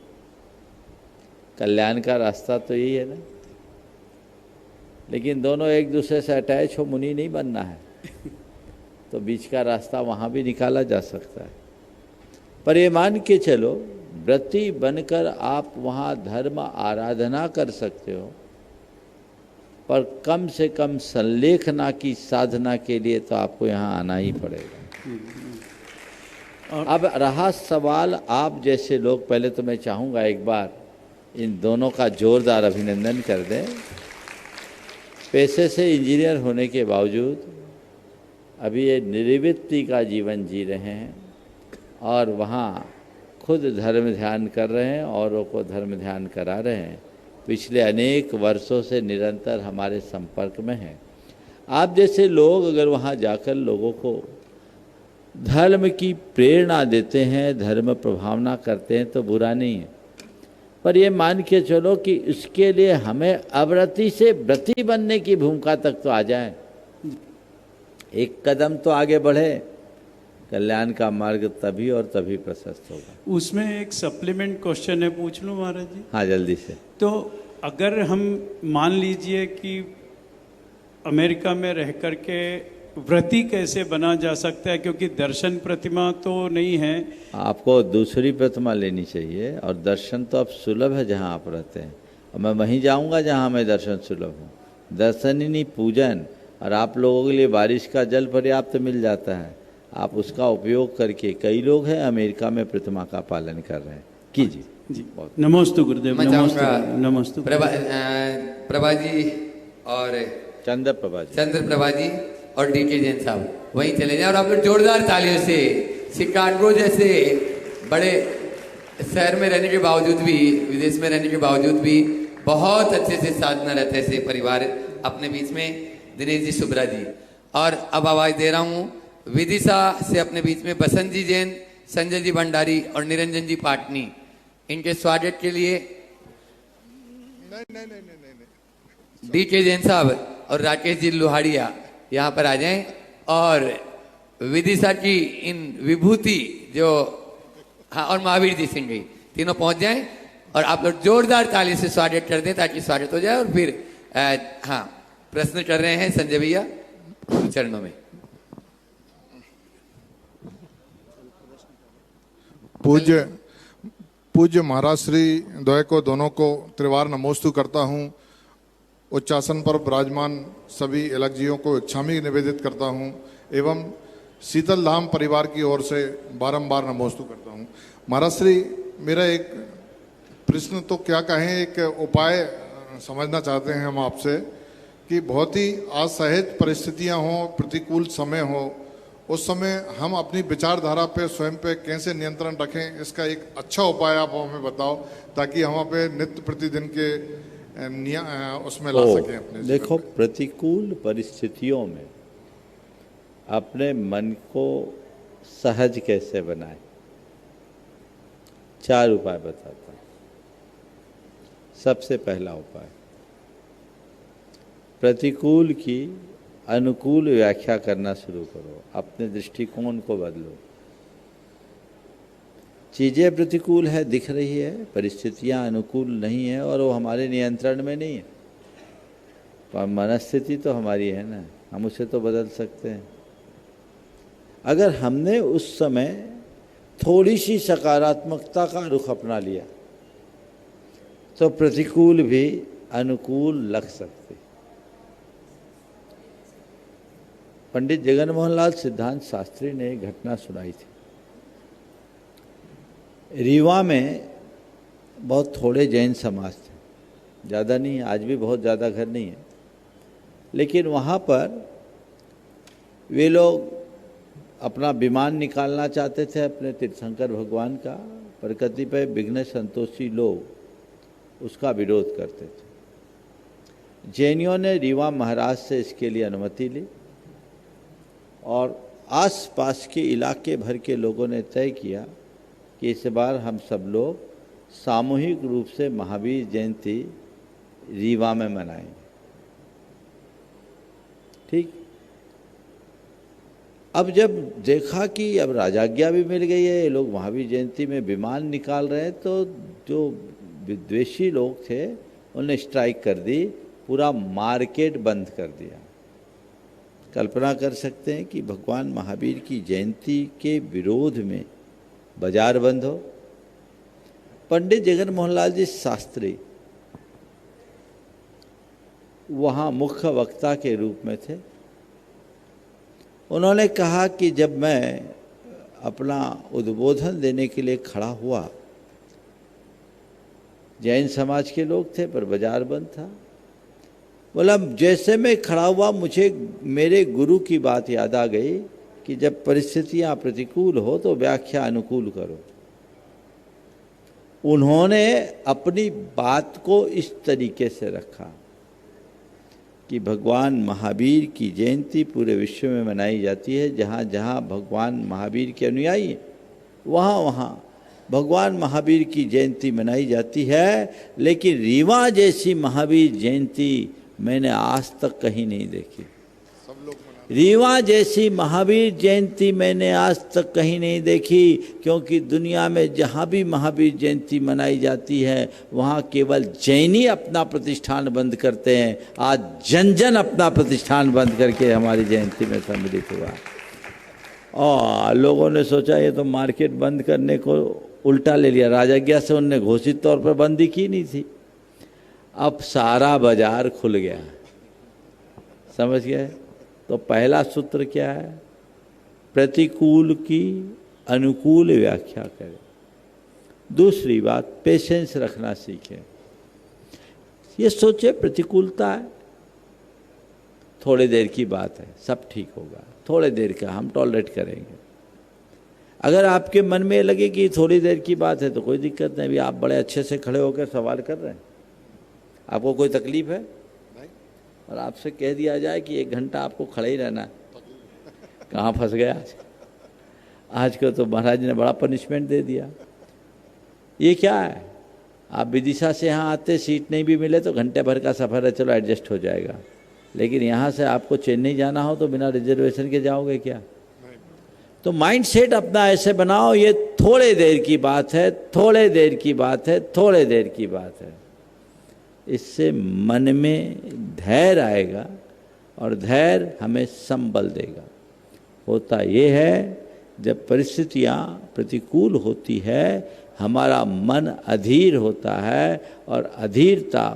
कल्याण का रास्ता तो यही है ना। लेकिन दोनों एक दूसरे से अटैच हो, मुनि नहीं बनना है, तो बीच का रास्ता वहाँ भी निकाला जा सकता है। पर ये मान के चलो, व्रती बनकर आप वहाँ धर्म आराधना कर सकते हो, पर कम से कम संलेखना की साधना के लिए तो आपको यहाँ आना ही पड़ेगा। अब रहा सवाल आप जैसे लोग, पहले तो मैं चाहूँगा एक बार इन दोनों का जोरदार अभिनंदन कर दें। पेशे से इंजीनियर होने के बावजूद अभी ये निर्वृत्ति का जीवन जी रहे हैं और वहाँ खुद धर्म ध्यान कर रहे हैं, औरों को धर्म ध्यान करा रहे हैं। पिछले अनेक वर्षों से निरंतर हमारे संपर्क में हैं। आप जैसे लोग अगर वहाँ जाकर लोगों को धर्म की प्रेरणा देते हैं, धर्म प्रभावना करते हैं, तो बुरा नहीं है। पर ये मान के चलो कि इसके लिए हमें अव्रती से व्रती बनने की भूमिका तक तो आ जाए, एक कदम तो आगे बढ़े, कल्याण का मार्ग तभी और तभी प्रशस्त होगा। उसमें एक सप्लीमेंट क्वेश्चन है, पूछ लूँ महाराज जी? हाँ, जल्दी से। तो अगर हम मान लीजिए कि अमेरिका में रह कर के व्रती कैसे बना जा सकता है, क्योंकि दर्शन प्रतिमा तो नहीं है। आपको दूसरी प्रतिमा लेनी चाहिए, और दर्शन तो अब सुलभ है जहाँ आप रहते हैं, और मैं वहीं जाऊँगा जहाँ मैं दर्शन सुलभ हूँ। दर्शन ही नहीं, पूजन। और आप लोगों के लिए बारिश का जल पर्याप्त मिल जाता है, आप उसका उपयोग करके, कई लोग हैं अमेरिका में प्रतिमा का पालन कर रहे हैं, कीजिए जी। नमस्ते गुरुदेव। नमस्ते प्रभा जी और चंद्र प्रभा जी और डीके जैन साहब वहीं चले जाएं, और आप लोग जोरदार तालियों से शिकागो जैसे बड़े शहर में रहने के बावजूद भी, विदेश में रहने के बावजूद भी बहुत अच्छे से साधना रहते हैं ऐसे परिवार अपने बीच में। दिनेश जी, सुब्रा जी, और अब आवाज दे रहा हूँ विदिशा से अपने बीच में बसंत जी जैन, संजय जी भंडारी और निरंजन जी पाटनी। इनके स्वागत के लिए डीके जैन साहब और राकेश जी लोहाड़िया यहाँ पर आ जाएं, और विदिशा की इन विभूति जो, हाँ, और महावीर जी सिंह जी, तीनों पहुंच जाएं, और आप लोग जोरदार ताली से स्वागत कर दें ताकि स्वागत हो जाए। और फिर हाँ, प्रश्न कर रहे हैं संजय भैया चरणों में। पूज्य महाराज श्री द्वय को, दोनों को त्रिवार नमोस्तु करता हूँ। उच्चासन पर विराजमान सभी अलगजियों को इच्छामी निवेदित करता हूँ एवं शीतल धाम परिवार की ओर से बारंबार नमोस्तु करता हूँ। महाराज श्री, मेरा एक प्रश्न तो क्या कहें, एक उपाय समझना चाहते हैं हम आपसे कि बहुत ही असहज परिस्थितियां हों, प्रतिकूल समय हो, उस समय हम अपनी विचारधारा पे स्वयं पे कैसे नियंत्रण रखें, इसका एक अच्छा उपाय आप हमें बताओ ताकि हम पे नित्य प्रतिदिन के उसमें ला सकें अपने। देखो, प्रतिकूल परिस्थितियों में अपने मन को सहज कैसे बनाए, 4 उपाय बताता हूं। सबसे पहला उपाय, प्रतिकूल की अनुकूल व्याख्या करना शुरू करो, अपने दृष्टिकोण को बदलो। चीजें प्रतिकूल है, दिख रही है, परिस्थितियां अनुकूल नहीं है और वो हमारे नियंत्रण में नहीं है, पर मनस्थिति तो हमारी है ना, हम उसे तो बदल सकते हैं। अगर हमने उस समय थोड़ी सी सकारात्मकता का रुख अपना लिया तो प्रतिकूल भी अनुकूल लग सकते। पंडित जगन मोहन लाल सिद्धांत शास्त्री ने एक घटना सुनाई थी। रीवा में बहुत थोड़े जैन समाज थे, ज़्यादा नहीं, आज भी बहुत ज़्यादा घर नहीं है, लेकिन वहाँ पर वे लोग अपना विमान निकालना चाहते थे अपने तीर्थंकर भगवान का, पर कतिपय विघ्न संतोषी लोग उसका विरोध करते थे। जैनियों ने रीवा महाराज से इसके लिए अनुमति ली और आसपास के इलाके भर के लोगों ने तय किया कि इस बार हम सब लोग सामूहिक रूप से महावीर जयंती रीवा में मनाएंगे। ठीक, अब जब देखा कि अब राजाज्ञा भी मिल गई है, ये लोग महावीर जयंती में विमान निकाल रहे हैं, तो जो विद्वेषी लोग थे उन्होंने स्ट्राइक कर दी, पूरा मार्केट बंद कर दिया। कल्पना कर सकते हैं कि भगवान महावीर की जयंती के विरोध में बाजार बंद हो। पंडित जगन मोहन लाल जी शास्त्री वहाँ मुख्य वक्ता के रूप में थे। उन्होंने कहा कि जब मैं अपना उद्बोधन देने के लिए खड़ा हुआ, जैन समाज के लोग थे पर बाजार बंद था। बोला, जैसे मैं खड़ा हुआ मुझे मेरे गुरु की बात याद आ गई कि जब परिस्थितियां प्रतिकूल हो तो व्याख्या अनुकूल करो। उन्होंने अपनी बात को इस तरीके से रखा कि भगवान महावीर की जयंती पूरे विश्व में मनाई जाती है, जहाँ जहाँ भगवान महावीर के अनुयायी हैं वहाँ वहाँ भगवान महावीर की जयंती मनाई जाती है, लेकिन रीवा जैसी महावीर जयंती मैंने आज तक कहीं नहीं देखी। रीवा जैसी महावीर जयंती मैंने आज तक कहीं नहीं देखी, क्योंकि दुनिया में जहाँ भी महावीर जयंती मनाई जाती है वहाँ केवल जैनी अपना प्रतिष्ठान बंद करते हैं। आज जन जन अपना प्रतिष्ठान बंद करके हमारी जयंती में सम्मिलित हुआ और लोगों ने सोचा ये तो मार्केट बंद करने को उल्टा ले लिया। राजाज्ञा से उनने घोषित तौर पर बंदी की नहीं थी, अब सारा बाजार खुल गया। समझ गए? तो पहला सूत्र क्या है? प्रतिकूल की अनुकूल व्याख्या करें। दूसरी बात, पेशेंस रखना सीखें। ये सोचे प्रतिकूलता है, थोड़ी देर की बात है, सब ठीक होगा, थोड़ी देर का हम टॉलरेट करेंगे। अगर आपके मन में लगे कि थोड़ी देर की बात है तो कोई दिक्कत नहीं, अभी आप बड़े अच्छे से खड़े होकर सवाल कर रहे हैं, आपको कोई तकलीफ है? और आपसे कह दिया जाए कि 1 घंटा आपको खड़े ही रहना है, कहाँ फंस गया आज को तो महाराज ने बड़ा पनिशमेंट दे दिया। ये क्या है? आप विदिशा से यहाँ आते, सीट नहीं भी मिले तो घंटे भर का सफ़र है, चलो एडजस्ट हो जाएगा, लेकिन यहाँ से आपको चेन्नई जाना हो तो बिना रिजर्वेशन के जाओगे क्या? तो माइंड सेट अपना ऐसे बनाओ, ये थोड़े देर की बात है, थोड़े देर की बात है, थोड़े देर की बात है। इससे मन में धैर्य आएगा और धैर्य हमें संबल देगा। होता ये है, जब परिस्थितियाँ प्रतिकूल होती है हमारा मन अधीर होता है और अधीरता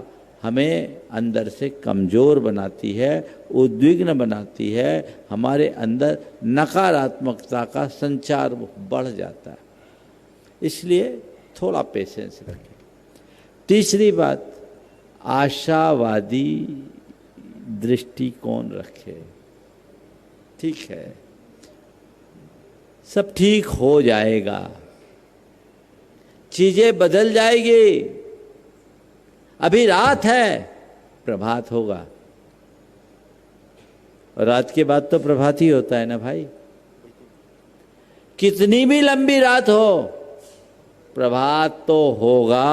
हमें अंदर से कमज़ोर बनाती है, उद्विग्न बनाती है, हमारे अंदर नकारात्मकता का संचार बढ़ जाता है। इसलिए थोड़ा पेशेंस रखें। तीसरी बात, आशावादी दृष्टिकोण रखें। ठीक है, सब ठीक हो जाएगा, चीजें बदल जाएगी, अभी रात है, प्रभात होगा। और रात के बाद तो प्रभात ही होता है ना भाई। कितनी भी लंबी रात हो, प्रभात तो होगा।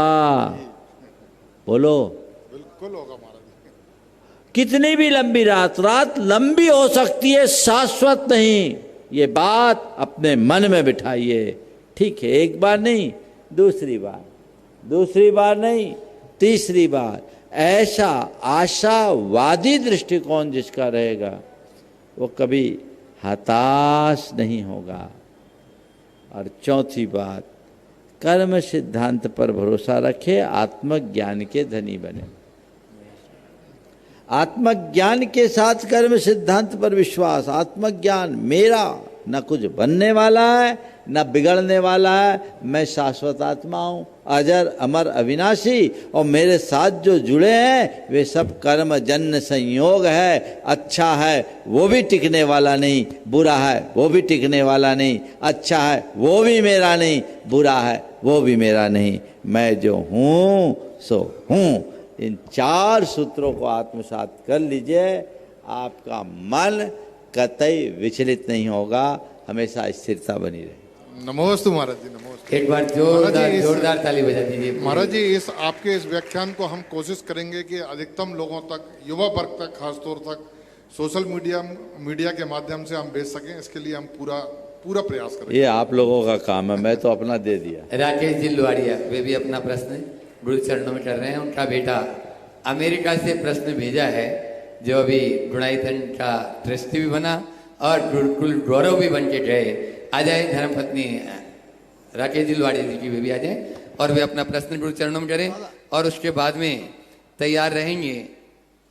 बोलो, बिल्कुल होगा महाराज। कितनी भी लंबी रात, रात लंबी हो सकती है, शाश्वत नहीं। ये बात अपने मन में बिठाइए। ठीक है, एक बार नहीं, दूसरी बार नहीं, तीसरी बार। ऐसा आशावादी दृष्टिकोण जिसका रहेगा वो कभी हताश नहीं होगा। और चौथी बात, कर्म सिद्धांत पर भरोसा रखे, आत्मज्ञान के धनी बने। आत्मज्ञान के साथ कर्म सिद्धांत पर विश्वास। आत्मज्ञान, मेरा न कुछ बनने वाला है न बिगड़ने वाला है, मैं शाश्वत आत्मा हूँ, अजर अमर अविनाशी, और मेरे साथ जो जुड़े हैं वे सब कर्म जन्य संयोग है। अच्छा है वो भी टिकने वाला नहीं, बुरा है वो भी टिकने वाला नहीं, अच्छा है वो भी मेरा नहीं, बुरा है वो भी मेरा नहीं, मैं जो हूँ सो हूँ। इन 4 सूत्रों को आत्मसात कर लीजिए, आपका मन कतई विचलित नहीं होगा, हमेशा स्थिरता बनी रहे। नमोस्तु महाराज जी, नमोस्तु। एक बार जोरदार ताली बजा दीजिए महाराज जी। इस आपके इस व्याख्यान को हम कोशिश करेंगे कि अधिकतम लोगों तक, युवा वर्ग तक, खासतौर तक सोशल मीडिया के माध्यम से हम भेज सकें। इसके लिए हम पूरा प्रयास करेंगे। ये आप लोगों का काम है, मैं तो अपना दे दिया। राकेश जी लुहाड़िया, वे भी अपना प्रश्न गुरु चरणों में कर रहे हैं। उनका बेटा अमेरिका से प्रश्न भेजा है, जो अभी गुणाईतन का ट्रस्टी भी बना और गुरुकुल गौरव भी बन के गए। आ जाए धर्मपत्नी राकेश जी लुहाड़िया जी की, वे भी आ जाए और वे अपना प्रश्न गुरु चरणों में करें। और उसके बाद में तैयार रहेंगे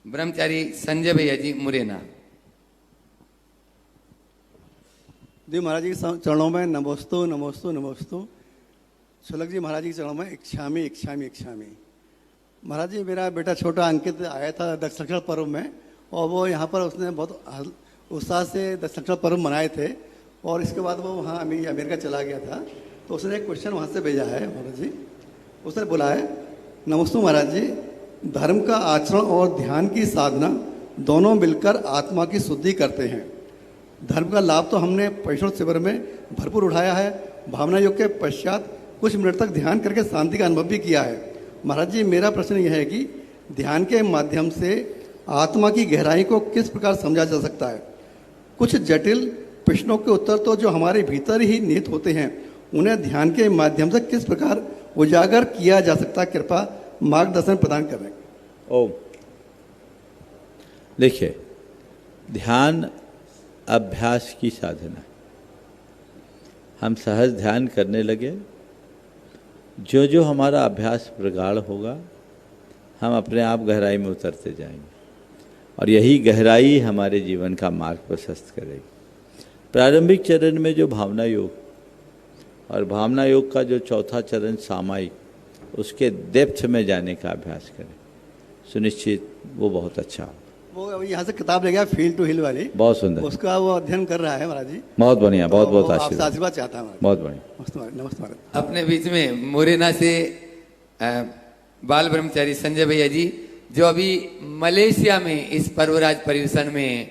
ब्रह्मचारी संजय भैया जी मुरैना। जी महाराज जी के चरणों में नमोस्तु नमोस्तु नमोस्तु। सुलग जी महाराज जी के चरणों में इच्छामी इच्छामी इच्छामी। महाराज जी, मेरा बेटा छोटा अंकित आया था दक्षिण पर्व में, और वो यहाँ पर उसने बहुत उत्साह से दक्षिण पर्व मनाए थे, और इसके बाद वो वहाँ अमेरिका चला गया था। तो उसने एक क्वेश्चन वहाँ से भेजा है महाराज जी। उसने बोला है, नमस्ते महाराज जी, धर्म का आचरण और ध्यान की साधना दोनों मिलकर आत्मा की शुद्धि करते हैं। धर्म का लाभ तो हमने परिषद शिविर में भरपूर उठाया है। भावना योग के पश्चात कुछ मिनट तक ध्यान करके शांति का अनुभव भी किया है। महाराज जी, मेरा प्रश्न यह है कि ध्यान के माध्यम से आत्मा की गहराई को किस प्रकार समझा जा सकता है? कुछ जटिल प्रश्नों के उत्तर तो जो हमारे भीतर ही निहित होते हैं, उन्हें ध्यान के माध्यम से किस प्रकार उजागर किया जा सकता है? कृपया मार्गदर्शन प्रदान करें। ओम। देखिए, ध्यान अभ्यास की साधना। हम सहज ध्यान करने लगे, जो जो हमारा अभ्यास प्रगाढ़ होगा, हम अपने आप गहराई में उतरते जाएंगे, और यही गहराई हमारे जीवन का मार्ग प्रशस्त करेगी। प्रारंभिक चरण में जो भावना योग, और भावना योग का जो चौथा चरण सामायिक, उसके डेप्थ में जाने का अभ्यास करें, सुनिश्चित वो बहुत अच्छा हो। वो अभी यहाँ से किताब ले गया, फील टू हिल वाली, बहुत सुंदर, उसका वो अध्ययन कर रहा है महाराज जी। बहुत बढ़िया, बहुत बहुत आशीर्वाद चाहता है। बहुत बढ़िया, नमस्ते महाराज। अपने बीच में मुरैना से बाल ब्रह्मचारी संजय भैया जी, जो अभी मलेशिया में इस पर्वराज पर्यूषण में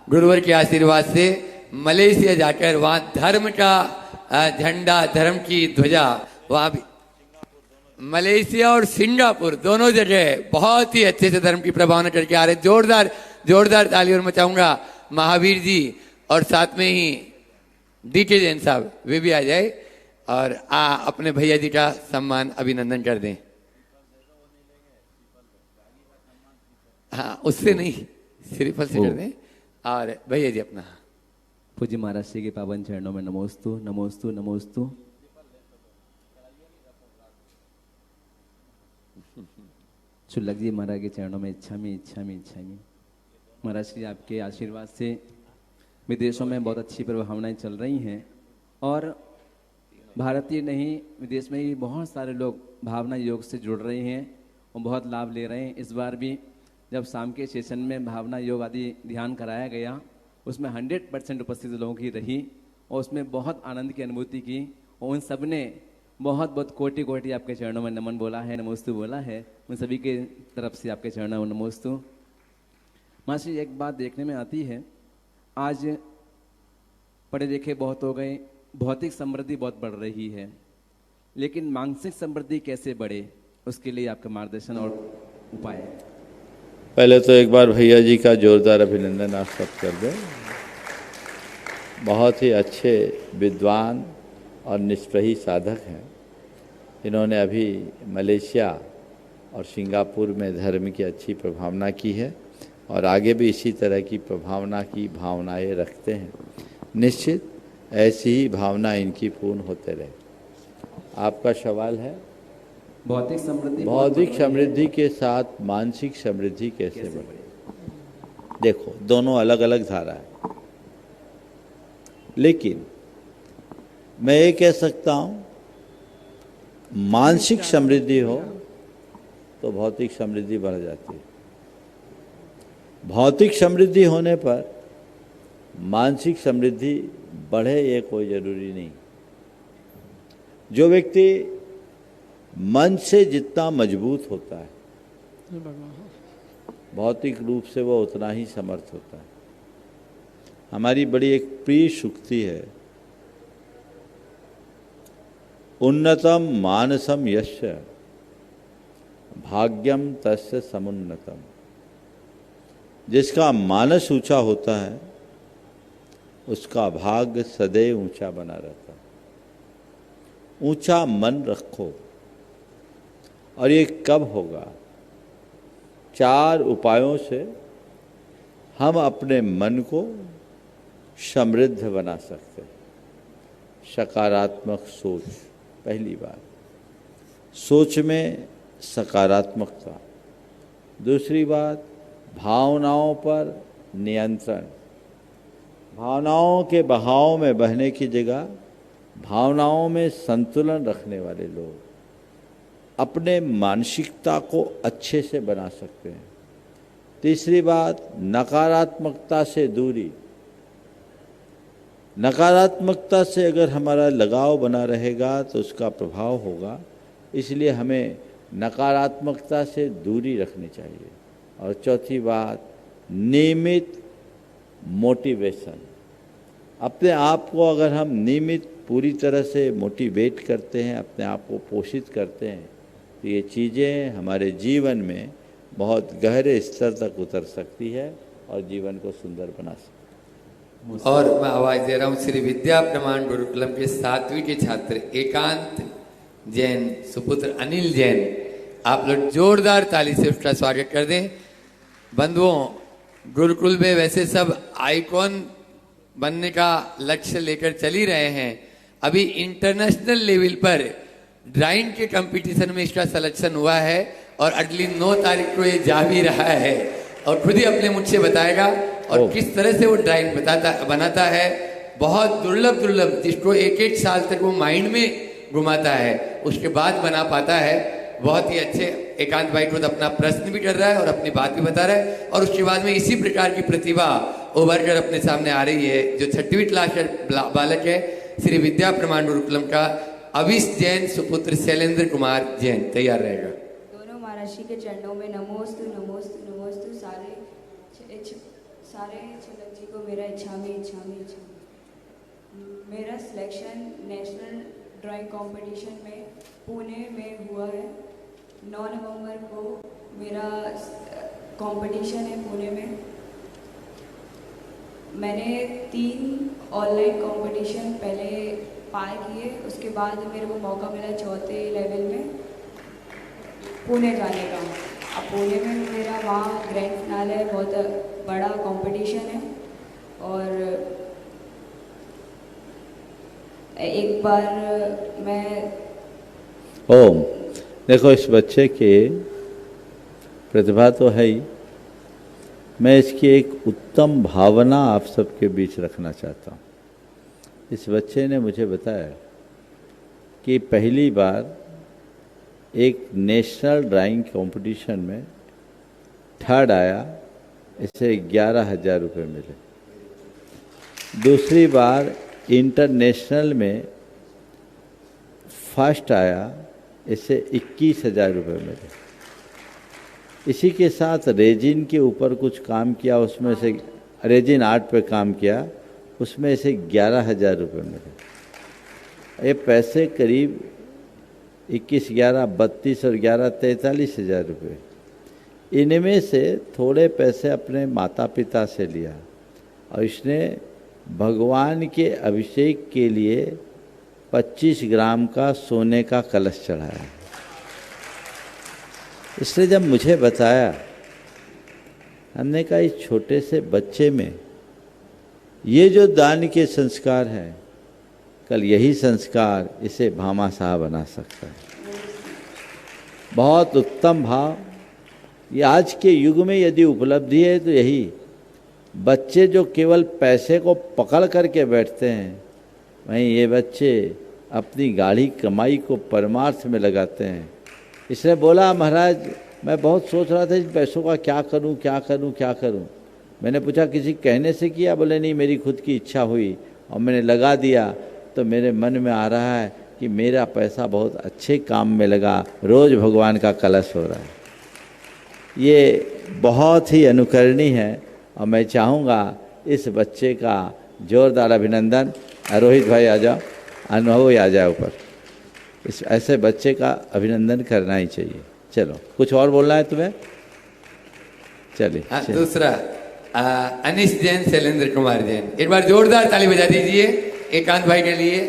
गुरुवर के आशीर्वाद से मलेशिया जाकर वहां धर्म का झंडा, धर्म की ध्वजा, वहां भी मलेशिया और सिंगापुर दोनों जगह बहुत ही अच्छे से धर्म की प्रभावना करके आ रहे। जोरदार ताली और मचाऊंगा महावीर जी, और साथ में ही डीके जैन साहब, वे भी आ जाए और अपने भैया जी का सम्मान अभिनंदन कर दें। हाँ, उससे नहीं, श्रीफल से कर दें। और भैया जी अपना। पूज्य महाराज श्री के पावन चरणों में नमोस्तु नमोस्तु नमोस्तु। शुल्लक जी महाराज के चरणों में इच्छामी इच्छामी इच्छामी। महाराज श्री आपके आशीर्वाद से विदेशों में बहुत अच्छी प्रभावनाएं चल रही हैं और भारतीय नहीं विदेश में भी बहुत सारे लोग भावना योग से जुड़ रहे हैं और बहुत लाभ ले रहे हैं। इस बार भी जब शाम के सेशन में भावना योग आदि ध्यान कराया गया उसमें 100% उपस्थित लोगों की रही और उसमें बहुत आनंद की अनुभूति की और उन सब ने बहुत बहुत कोटि कोटि आपके चरणों में नमन बोला है, नमोस्तु बोला है। उन सभी के तरफ से आपके चरणों में नमोस्तु। मास्टर जी एक बात देखने में आती है, आज पढ़े लिखे बहुत हो गए, भौतिक समृद्धि बहुत बढ़ रही है, लेकिन मानसिक समृद्धि कैसे बढ़े उसके लिए आपका मार्गदर्शन और उपाय। पहले तो एक बार भैया जी का जोरदार अभिनंदन आप सब कर दें। बहुत ही अच्छे विद्वान और निष्प्रही साधक हैं। इन्होंने अभी मलेशिया और सिंगापुर में धर्म की अच्छी प्रभावना की है और आगे भी इसी तरह की प्रभावना की भावनाएं रखते हैं। निश्चित ऐसी ही भावना इनकी पूर्ण होते रहे। आपका सवाल है भौतिक समृद्धि के साथ मानसिक समृद्धि कैसे बढ़े। देखो दोनों अलग अलग धारा है, लेकिन मैं ये कह सकता हूँ मानसिक समृद्धि हो तो भौतिक समृद्धि बढ़ जाती है। भौतिक समृद्धि होने पर मानसिक समृद्धि बढ़े ये कोई जरूरी नहीं। जो व्यक्ति मन से जितना मजबूत होता है भौतिक रूप से वो उतना ही समर्थ होता है। हमारी बड़ी एक प्रिय सूक्ति है, उन्नतम मानसम यस्य भाग्यम तस्य समुन्नतम। जिसका मानस ऊंचा होता है उसका भाग्य सदैव ऊंचा बना रहता है। ऊंचा मन रखो। और ये कब होगा? 4 उपायों से हम अपने मन को समृद्ध बना सकते हैं। सकारात्मक सोच, पहली बात, सोच में सकारात्मकता। दूसरी बात, भावनाओं पर नियंत्रण। भावनाओं के बहाव में बहने की जगह भावनाओं में संतुलन रखने वाले लोग अपने मानसिकता को अच्छे से बना सकते हैं। तीसरी बात, नकारात्मकता से दूरी। नकारात्मकता से अगर हमारा लगाव बना रहेगा तो उसका प्रभाव होगा, इसलिए हमें नकारात्मकता से दूरी रखनी चाहिए। और चौथी बात, नियमित मोटिवेशन। अपने आप को अगर हम नियमित पूरी तरह से मोटिवेट करते हैं, अपने आप को पोषित करते हैं, तो ये चीज़ें हमारे जीवन में बहुत गहरे स्तर तक उतर सकती है और जीवन को सुंदर बना सकती है। और मैं आवाज दे रहा हूँ श्री विद्या प्रमाण गुरुकुलम के 7वीं के छात्र एकांत जैन सुपुत्र अनिल जैन, आप लोग जोरदार ताली से उसका स्वागत कर दें। बंधुओं, गुरुकुल में वैसे सब आइकॉन बनने का लक्ष्य लेकर चल ही रहे हैं। अभी इंटरनेशनल लेवल पर ड्राइंग के कंपटीशन में इसका सिलेक्शन हुआ है और अगली 9 तारीख को ये जा भी रहा है और खुद ही अपने मुझ से बताएगा और किस तरह से वो ड्राइंग बनाता है। बहुत दुर्लभ जिसको 1-1 साल तक वो माइंड में घुमाता है उसके बाद बना पाता है। बहुत ही अच्छे एकांत भाई खुद अपना प्रश्न भी कर रहा है और अपनी बात भी बता रहा है और उसके बाद में इसी प्रकार की प्रतिभा उभर कर अपने सामने आ रही है। जो 6वीं क्लास का बालक है श्री विद्या प्रमाण गुरुकुलम का अविश जैन सुपुत्र शैलेंद्र कुमार जैन तैयार रहेगा। दोनों महाराष्ट्री के चरणों में नमोस्तु नमोस्तु नमोस्तु। सारे छलक जी को मेरा इच्छामी। मेरा सिलेक्शन नेशनल ड्राइंग कंपटीशन में पुणे में हुआ है। 9 नवंबर को मेरा कंपटीशन है पुणे में। मैंने 3 ऑनलाइन कंपटीशन पहले पार किए, उसके बाद मेरे को मौका मिला 4थे लेवल में पुणे जाने का। अब पुणे में मेरा वहाँ ग्रैंड फिनाले है, बहुत बड़ा कंपटीशन है। और एक बार मैं देखो, इस बच्चे के प्रतिभा तो है ही, मैं इसकी एक उत्तम भावना आप सबके बीच रखना चाहता हूँ। इस बच्चे ने मुझे बताया कि पहली बार एक नेशनल ड्राइंग कंपटीशन में थर्ड आया, इसे 11,000 रुपये मिले। दूसरी बार इंटरनेशनल में फर्स्ट आया, इसे 21,000 रुपये मिले। इसी के साथ रेजिन के ऊपर कुछ काम किया, उसमें से रेजिन आर्ट पे काम किया, उसमें इसे 11,000 रुपये मिले। ये पैसे करीब 21, 11, 32 और 11, 43,000 रुपये। इनमें से थोड़े पैसे अपने माता पिता से लिया और इसने भगवान के अभिषेक के लिए 25 ग्राम का सोने का कलश चढ़ाया। इसलिए जब मुझे बताया, हमने कहा इस छोटे से बच्चे में ये जो दान के संस्कार हैं, कल यही संस्कार इसे भामाशाह बना सकता है। बहुत उत्तम भाव। ये आज के युग में यदि उपलब्धि है तो यही, बच्चे जो केवल पैसे को पकड़ करके बैठते हैं, वहीं ये बच्चे अपनी गाढ़ी कमाई को परमार्थ में लगाते हैं। इसने बोला, महाराज मैं बहुत सोच रहा था इन पैसों का क्या करूं, क्या करूं, क्या करूं। मैंने पूछा किसी कहने से किया? बोले नहीं, मेरी खुद की इच्छा हुई और मैंने लगा दिया। तो मेरे मन में आ रहा है कि मेरा पैसा बहुत अच्छे काम में लगा, रोज़ भगवान का कलश हो रहा है। ये बहुत ही अनुकरणीय है और मैं चाहूँगा इस बच्चे का जोरदार अभिनंदन। रोहित भाई आ जाओ, अनुभव आ जाए ऊपर। इस ऐसे बच्चे का अभिनंदन करना ही चाहिए। चलो, कुछ और बोलना है तुम्हें? चलिए। दूसरा अनिश जैन, शैलेंद्र कुमार जैन, एक बार जोरदार ताली बजा दीजिए एकांत भाई के लिए।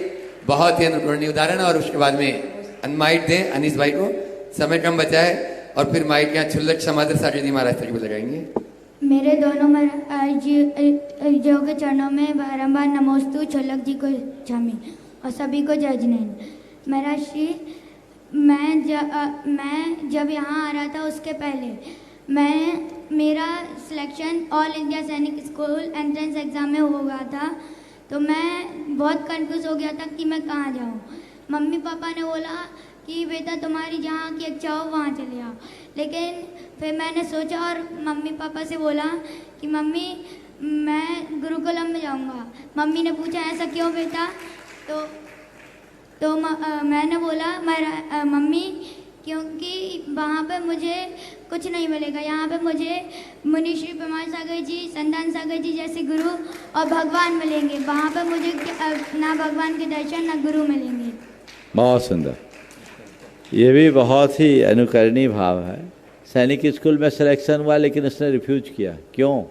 बहुत ही अनुकरणीय उदाहरण। और उसके बाद में अनमाइक दें अनिश भाई को, समय कम बचा है। और फिर माइक यहाँ छुल्लक समाधि सागर जी महाराज तक लगाएंगे। मेरे दोनों जो के चरणों में बारंबार नमोस्तु छुल्लक जी को छामी और सभी को जय जिनेन्द्र। महाराज श्री, मैं जब यहाँ आ रहा था उसके पहले मेरा सिलेक्शन ऑल इंडिया सैनिक स्कूल एंट्रेंस एग्ज़ाम में हो गया था। तो मैं बहुत कंफ्यूज हो गया था कि मैं कहाँ जाऊँ। मम्मी पापा ने बोला कि बेटा तुम्हारी जहाँ की इच्छा हो वहाँ चले आओ। लेकिन फिर मैंने सोचा और मम्मी पापा से बोला कि मम्मी मैं गुरुकुलम में जाऊँगा। मम्मी ने पूछा ऐसा क्यों बेटा? तो मैंने बोला मम्मी क्योंकि वहाँ पे मुझे कुछ नहीं मिलेगा, यहाँ पे मुझे मुनि श्री प्रमाण सागर जी, संतान सागर जी जैसे गुरु और भगवान मिलेंगे। वहाँ पे मुझे ना भगवान के दर्शन ना गुरु मिलेंगे। बहुत सुंदर। ये भी बहुत ही अनुकरणीय भाव है। सैनिक स्कूल में सिलेक्शन हुआ लेकिन उसने रिफ्यूज किया। क्यों?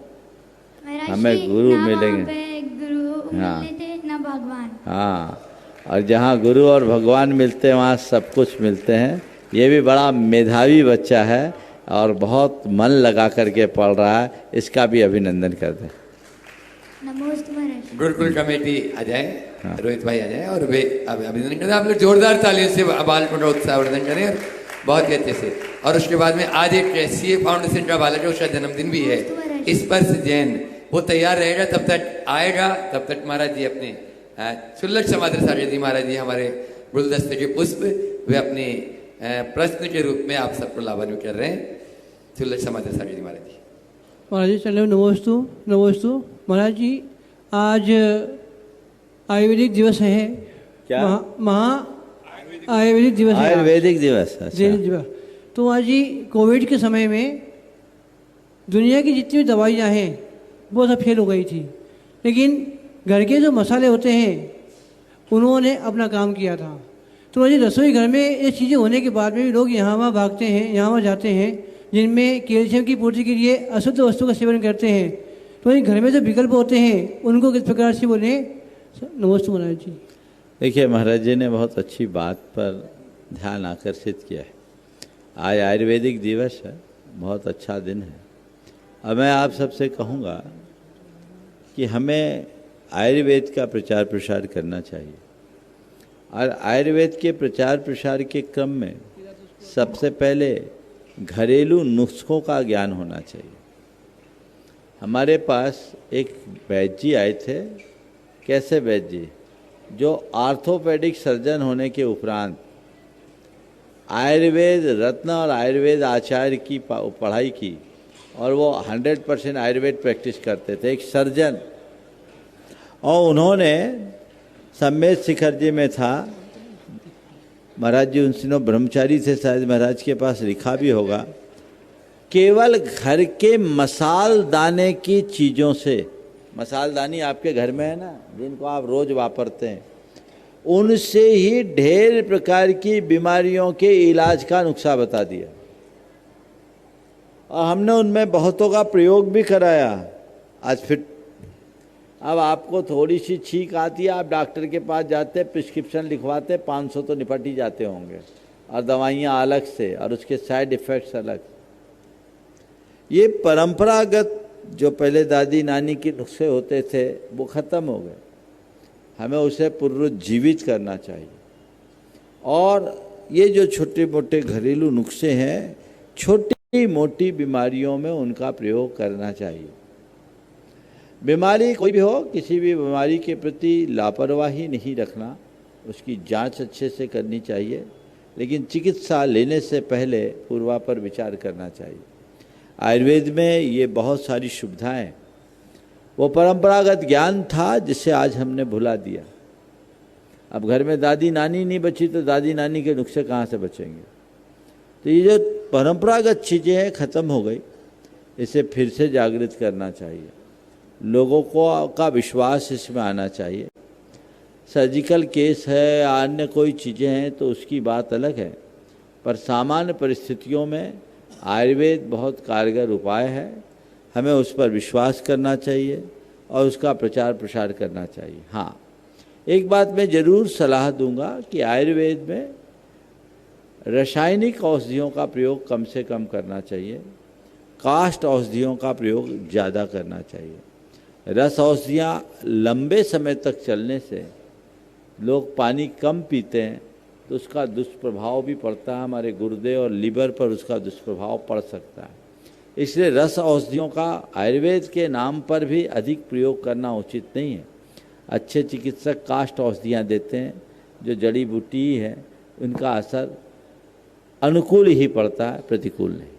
हमें गुरु मिलेंगे, गुरु मिलते थे ना भगवान। हाँ, और जहाँ गुरु और भगवान मिलते हैं वहाँ सब कुछ मिलते हैं। ये भी बड़ा मेधावी बच्चा है और बहुत मन लगा करके पढ़ रहा है। इसका भी अभिनंदन कर दें। नमस्ते महाराज। गुरुकुल कमेटी आ जाए, रोहित भाई आ जाए और वे अभिनंदन करें। आप लोग जोरदार तालियों से बालकों का उत्साहवर्धन करें और बहुत ही अच्छे से। और उसके बाद में आज एक सीए फाउंडेशन का बालक है, उसका जन्मदिन भी है, स्पर्श जैन। वो तैयार रहेगा, तब तक आएगा, तब तक महाराज जी अपने छुल्लक समाधि सागर जी महाराज जी हमारे गुलदस्ते के पुष्प वे अपने प्रश्न के रूप में आप सबको लाभान्वित कर रहे हैं। छुल्लक समाधि सागर जी महाराज जी। महाराज जी चलो नमोस्तु नमोस्तु। महाराज जी आज आयुर्वेदिक दिवस है। क्या? महा आयुर्वेदिक दिवस है। आयुर्वेदिक दिवस। अच्छा। तो आज जी कोविड के समय में दुनिया की जितनी भी दवाइयाँ हैं वो सब फेल हो गई थी, लेकिन घर के जो मसाले होते हैं उन्होंने अपना काम किया था। तो आज रसोई घर में ये चीज़ें होने के बाद में भी लोग यहाँ वहाँ भागते हैं, यहाँ वहाँ जाते हैं, जिनमें कैल्शियम की पूर्ति के लिए अशुद्ध वस्तु का सेवन करते हैं। तो ये घर में जो विकल्प होते हैं उनको किस प्रकार से बोले? नमस्ते महाराज जी। देखिए, महाराज जी ने बहुत अच्छी बात पर ध्यान आकर्षित किया है। आज आयुर्वेदिक दिवस है, बहुत अच्छा दिन है। अब मैं आप सबसे कहूँगा कि हमें आयुर्वेद का प्रचार प्रसार करना चाहिए। और आयुर्वेद के प्रचार प्रसार के क्रम में सबसे पहले घरेलू नुस्खों का ज्ञान होना चाहिए। हमारे पास एक वैद्य जी आए थे, कैसे वैद्य जी, जो आर्थोपेडिक सर्जन होने के उपरांत आयुर्वेद रत्न और आयुर्वेद आचार्य की पढ़ाई की और वो 100% आयुर्वेद प्रैक्टिस करते थे, एक सर्जन। और उन्होंने सम्मेद शिखर जी में था, महाराज जी उन दिनों ब्रह्मचारी थे, शायद महाराज के पास लिखा भी होगा, केवल घर के मसालदाने की चीज़ों से, मसालदानी आपके घर में है ना, जिनको आप रोज वापरते हैं, उनसे ही ढेर प्रकार की बीमारियों के इलाज का नुस्खा बता दिया। और हमने उनमें बहुतों का प्रयोग भी कराया। आज फिर अब आपको थोड़ी सी छींक आती है, आप डॉक्टर के पास जाते, प्रिस्क्रिप्शन लिखवाते, 500 तो निपट ही जाते होंगे, और दवाइयाँ अलग से, और उसके साइड इफ़ेक्ट्स अलग। ये परंपरागत जो पहले दादी नानी के नुस्खे होते थे वो ख़त्म हो गए, हमें उसे पुनरुज्जीवित करना चाहिए। और ये जो छोटे मोटे घरेलू नुस्खे हैं, छोटी मोटी बीमारियों में उनका प्रयोग करना चाहिए। बीमारी कोई भी हो, किसी भी बीमारी के प्रति लापरवाही नहीं रखना, उसकी जांच अच्छे से करनी चाहिए, लेकिन चिकित्सा लेने से पहले पूर्वापर विचार करना चाहिए। आयुर्वेद में ये बहुत सारी सुविधाएं, वो परंपरागत ज्ञान था जिसे आज हमने भुला दिया। अब घर में दादी नानी नहीं बची तो दादी नानी के नुस्खे कहाँ से बचेंगे? तो ये जो परंपरागत चीज़ें हैं ख़त्म हो गई, इसे फिर से जागृत करना चाहिए, लोगों को का विश्वास इसमें आना चाहिए। सर्जिकल केस है, अन्य कोई चीज़ें हैं तो उसकी बात अलग है, पर सामान्य परिस्थितियों में आयुर्वेद बहुत कारगर उपाय है, हमें उस पर विश्वास करना चाहिए और उसका प्रचार प्रसार करना चाहिए। हाँ, एक बात मैं ज़रूर सलाह दूंगा कि आयुर्वेद में रासायनिक औषधियों का प्रयोग कम से कम करना चाहिए, काष्ठ औषधियों का प्रयोग ज़्यादा करना चाहिए। रस औषधियाँ लंबे समय तक चलने से लोग पानी कम पीते हैं तो उसका दुष्प्रभाव भी पड़ता है, हमारे गुर्दे और लीवर पर उसका दुष्प्रभाव पड़ सकता है। इसलिए रस औषधियों का आयुर्वेद के नाम पर भी अधिक प्रयोग करना उचित नहीं है। अच्छे चिकित्सक काष्ठ औषधियाँ देते हैं जो जड़ी बूटी है, उनका असर अनुकूल ही पड़ता है, प्रतिकूल नहीं।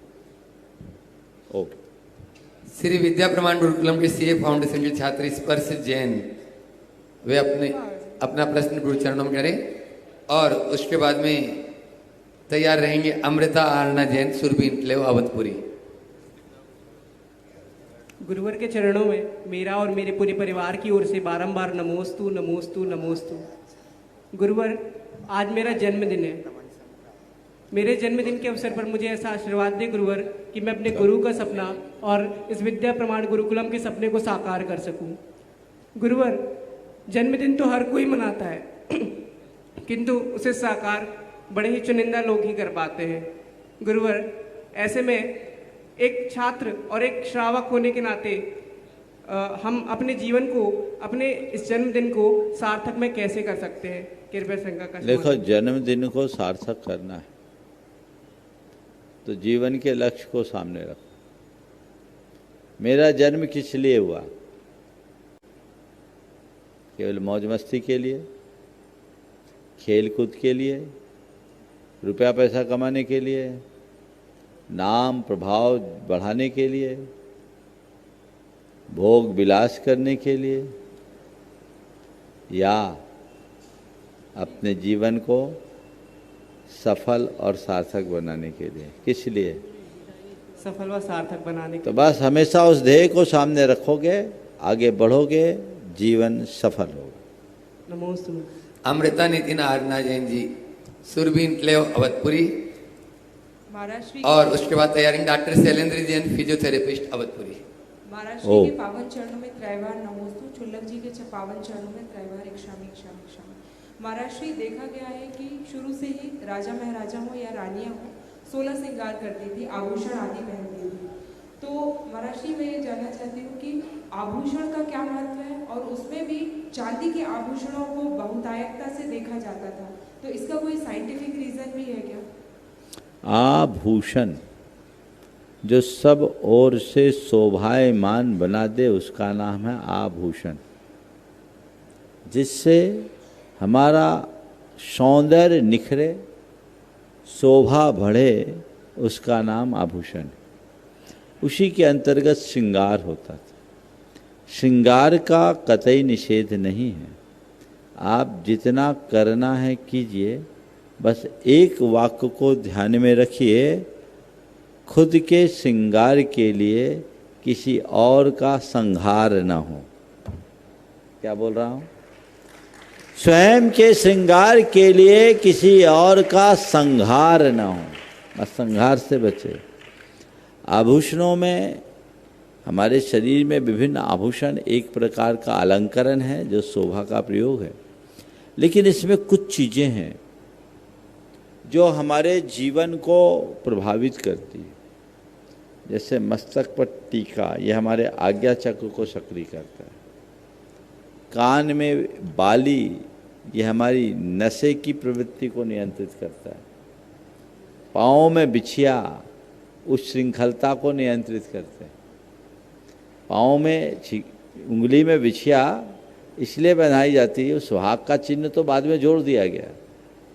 ओके। श्री विद्या प्रमाण गुरुकुलम के सीए फाउंडेशन के छात्र स्पर्श जैन, वे अपना प्रश्न गुरु चरणों में करें, और उसके बाद में तैयार रहेंगे अमृता आरना जैन, सुरभि इंक्लेव अवधपुरी। गुरुवर के चरणों में मेरा और मेरे पूरे परिवार की ओर से बारंबार नमोस्तु नमोस्तु नमोस्तु। गुरुवर, आज मेरा जन्मदिन है। मेरे जन्मदिन के अवसर पर मुझे ऐसा आशीर्वाद दे गुरुवर कि मैं अपने गुरु का सपना और इस विद्या प्रमाण गुरुकुलम के सपने को साकार कर सकूं। गुरुवर, जन्मदिन तो हर कोई मनाता है, किंतु उसे साकार बड़े ही चुनिंदा लोग ही कर पाते हैं। गुरुवर, ऐसे में एक छात्र और एक श्रावक होने के नाते हम अपने जीवन को, अपने इस जन्मदिन को सार्थक में कैसे कर सकते हैं? कृपया शंका का देखो, जन्मदिन को सार्थक करना है तो जीवन के लक्ष्य को सामने रखो। मेरा जन्म किस लिए हुआ? केवल मौज मस्ती के लिए, खेल कूद के लिए, रुपया पैसा कमाने के लिए, नाम प्रभाव बढ़ाने के लिए, भोग विलास करने के लिए, या अपने जीवन को सफल और सार्थक बनाने के लिए? किस लिए? सफल व सार्थक बनाने के। तो बस हमेशा उस ध्येय को सामने रखोगे, आगे बढ़ोगे, जीवन सफल होगा। नमोस्तु। अमृता नितिन आरना जैन जी, सुरभि इंक्लेव अवधपुरी, और उसके बाद तैयारी डॉक्टर शैलेंद्र जैन, फिजियोथेरेपिस्ट अवधपुरी। महाराज श्री के पावन चरणों में त्रैवार नमोस्तु, चुल्लक जी के पावन चरणों में त्रैवार इक्षामि इक्षामि इक्षामि। महाराज श्री, देखा गया है कि शुरू से ही राजा महाराजा हो या रानियां हो 16 श्रृंगार करती थी, आभूषण आदि पहनती थी। तो महाराज श्री, मैं ये जानना चाहती हूँ कि आभूषण का क्या महत्व है, और उसमें भी चांदी के आभूषणों को बहुतायकता से देखा जाता था, तो इसका कोई साइंटिफिक रीजन भी है क्या? आभूषण जो सब ओर से शोभायमान बना दे उसका नाम है आभूषण। जिससे हमारा सौंदर्य निखरे, शोभा बढ़े, उसका नाम आभूषण। उसी के अंतर्गत श्रृंगार होता था। श्रृंगार का कतई निषेध नहीं है, आप जितना करना है कीजिए, बस एक वाक्य को ध्यान में रखिए, खुद के श्रृंगार के लिए किसी और का संहार न हो। क्या बोल रहा हूँ? स्वयं के श्रृंगार के लिए किसी और का संहार न हो, बस संहार से बचे। आभूषणों में, हमारे शरीर में विभिन्न आभूषण एक प्रकार का अलंकरण है जो शोभा का प्रयोग है, लेकिन इसमें कुछ चीज़ें हैं जो हमारे जीवन को प्रभावित करती है। जैसे मस्तक पर टीका, यह हमारे आज्ञा चक्र को सक्रिय करता है। कान में बाली, यह हमारी नशे की प्रवृत्ति को नियंत्रित करता है। पाँव में बिछिया उस श्रृंखलता को नियंत्रित करते हैं। पाँव में उंगली में बिछिया इसलिए पहनाई जाती है, सुहाग का चिन्ह तो बाद में जोड़ दिया गया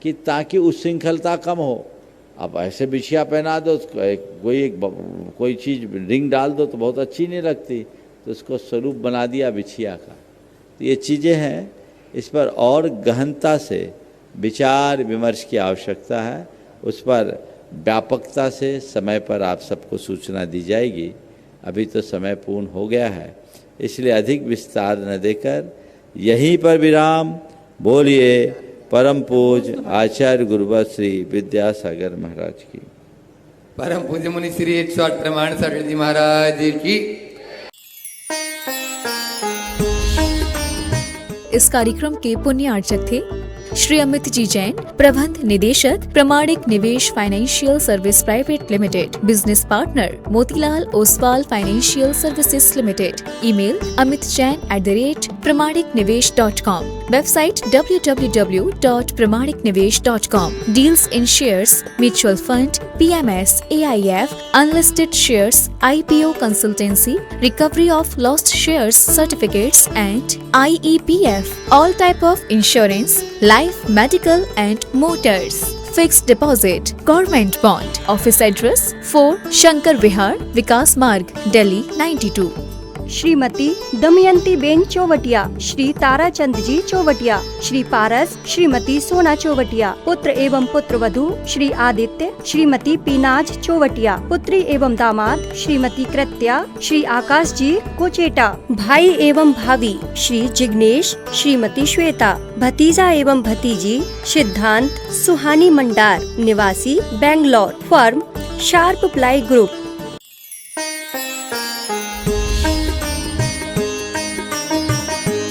कि ताकि उस श्रृंखलता कम हो। अब ऐसे बिछिया पहना दो, कोई चीज़ रिंग डाल दो तो बहुत अच्छी नहीं लगती, तो उसको स्वरूप बना दिया बिछिया का। तो ये चीज़ें हैं, इस पर और गहनता से विचार विमर्श की आवश्यकता है। उस पर व्यापकता से समय पर आप सबको सूचना दी जाएगी। अभी तो समय पूर्ण हो गया है, इसलिए अधिक विस्तार न देकर यहीं पर विराम। बोलिए परम पूज्य आचार्य गुरुवर श्री विद्यासागर महाराज की। परम पूज्य मुनि श्री 108 प्रमाण सागर जी महाराज की। इस कार्यक्रम के पुण्यार्चक थे श्री अमित जी जैन, प्रबंध निदेशक, प्रमाणिक निवेश financial service private limited, business partner Motilal Oswal financial services limited. Email amitjain@pramaniknivesh.com, website www.pramaniknivesh.com। Deals in shares, mutual fund, PMS, AIF, unlisted shares, IPO consultancy, recovery of lost shares certificates and IEPF, all type of insurance, life, medical and motors, fixed deposit, government bond, office address 4 Shankar Vihar, Vikas Marg, Delhi 92। Shrimati Damayanti Ben Chauvatiya, Shri Tarachand ji Chauvatiya, Shri Paras Shrimati Sona Chauvatiya, पुत्र एवं पुत्र वधू श्री आदित्य श्रीमती पीनाज चौवटिया, पुत्री एवं दामाद श्रीमती कृत्या श्री आकाश जी कोचेटा, भाई एवं भाभी श्री जिग्नेश श्रीमती श्वेता, भतीजा एवं भतीजी सिद्धांत सुहानी मंडार, निवासी Bangalore, firm sharp ply group.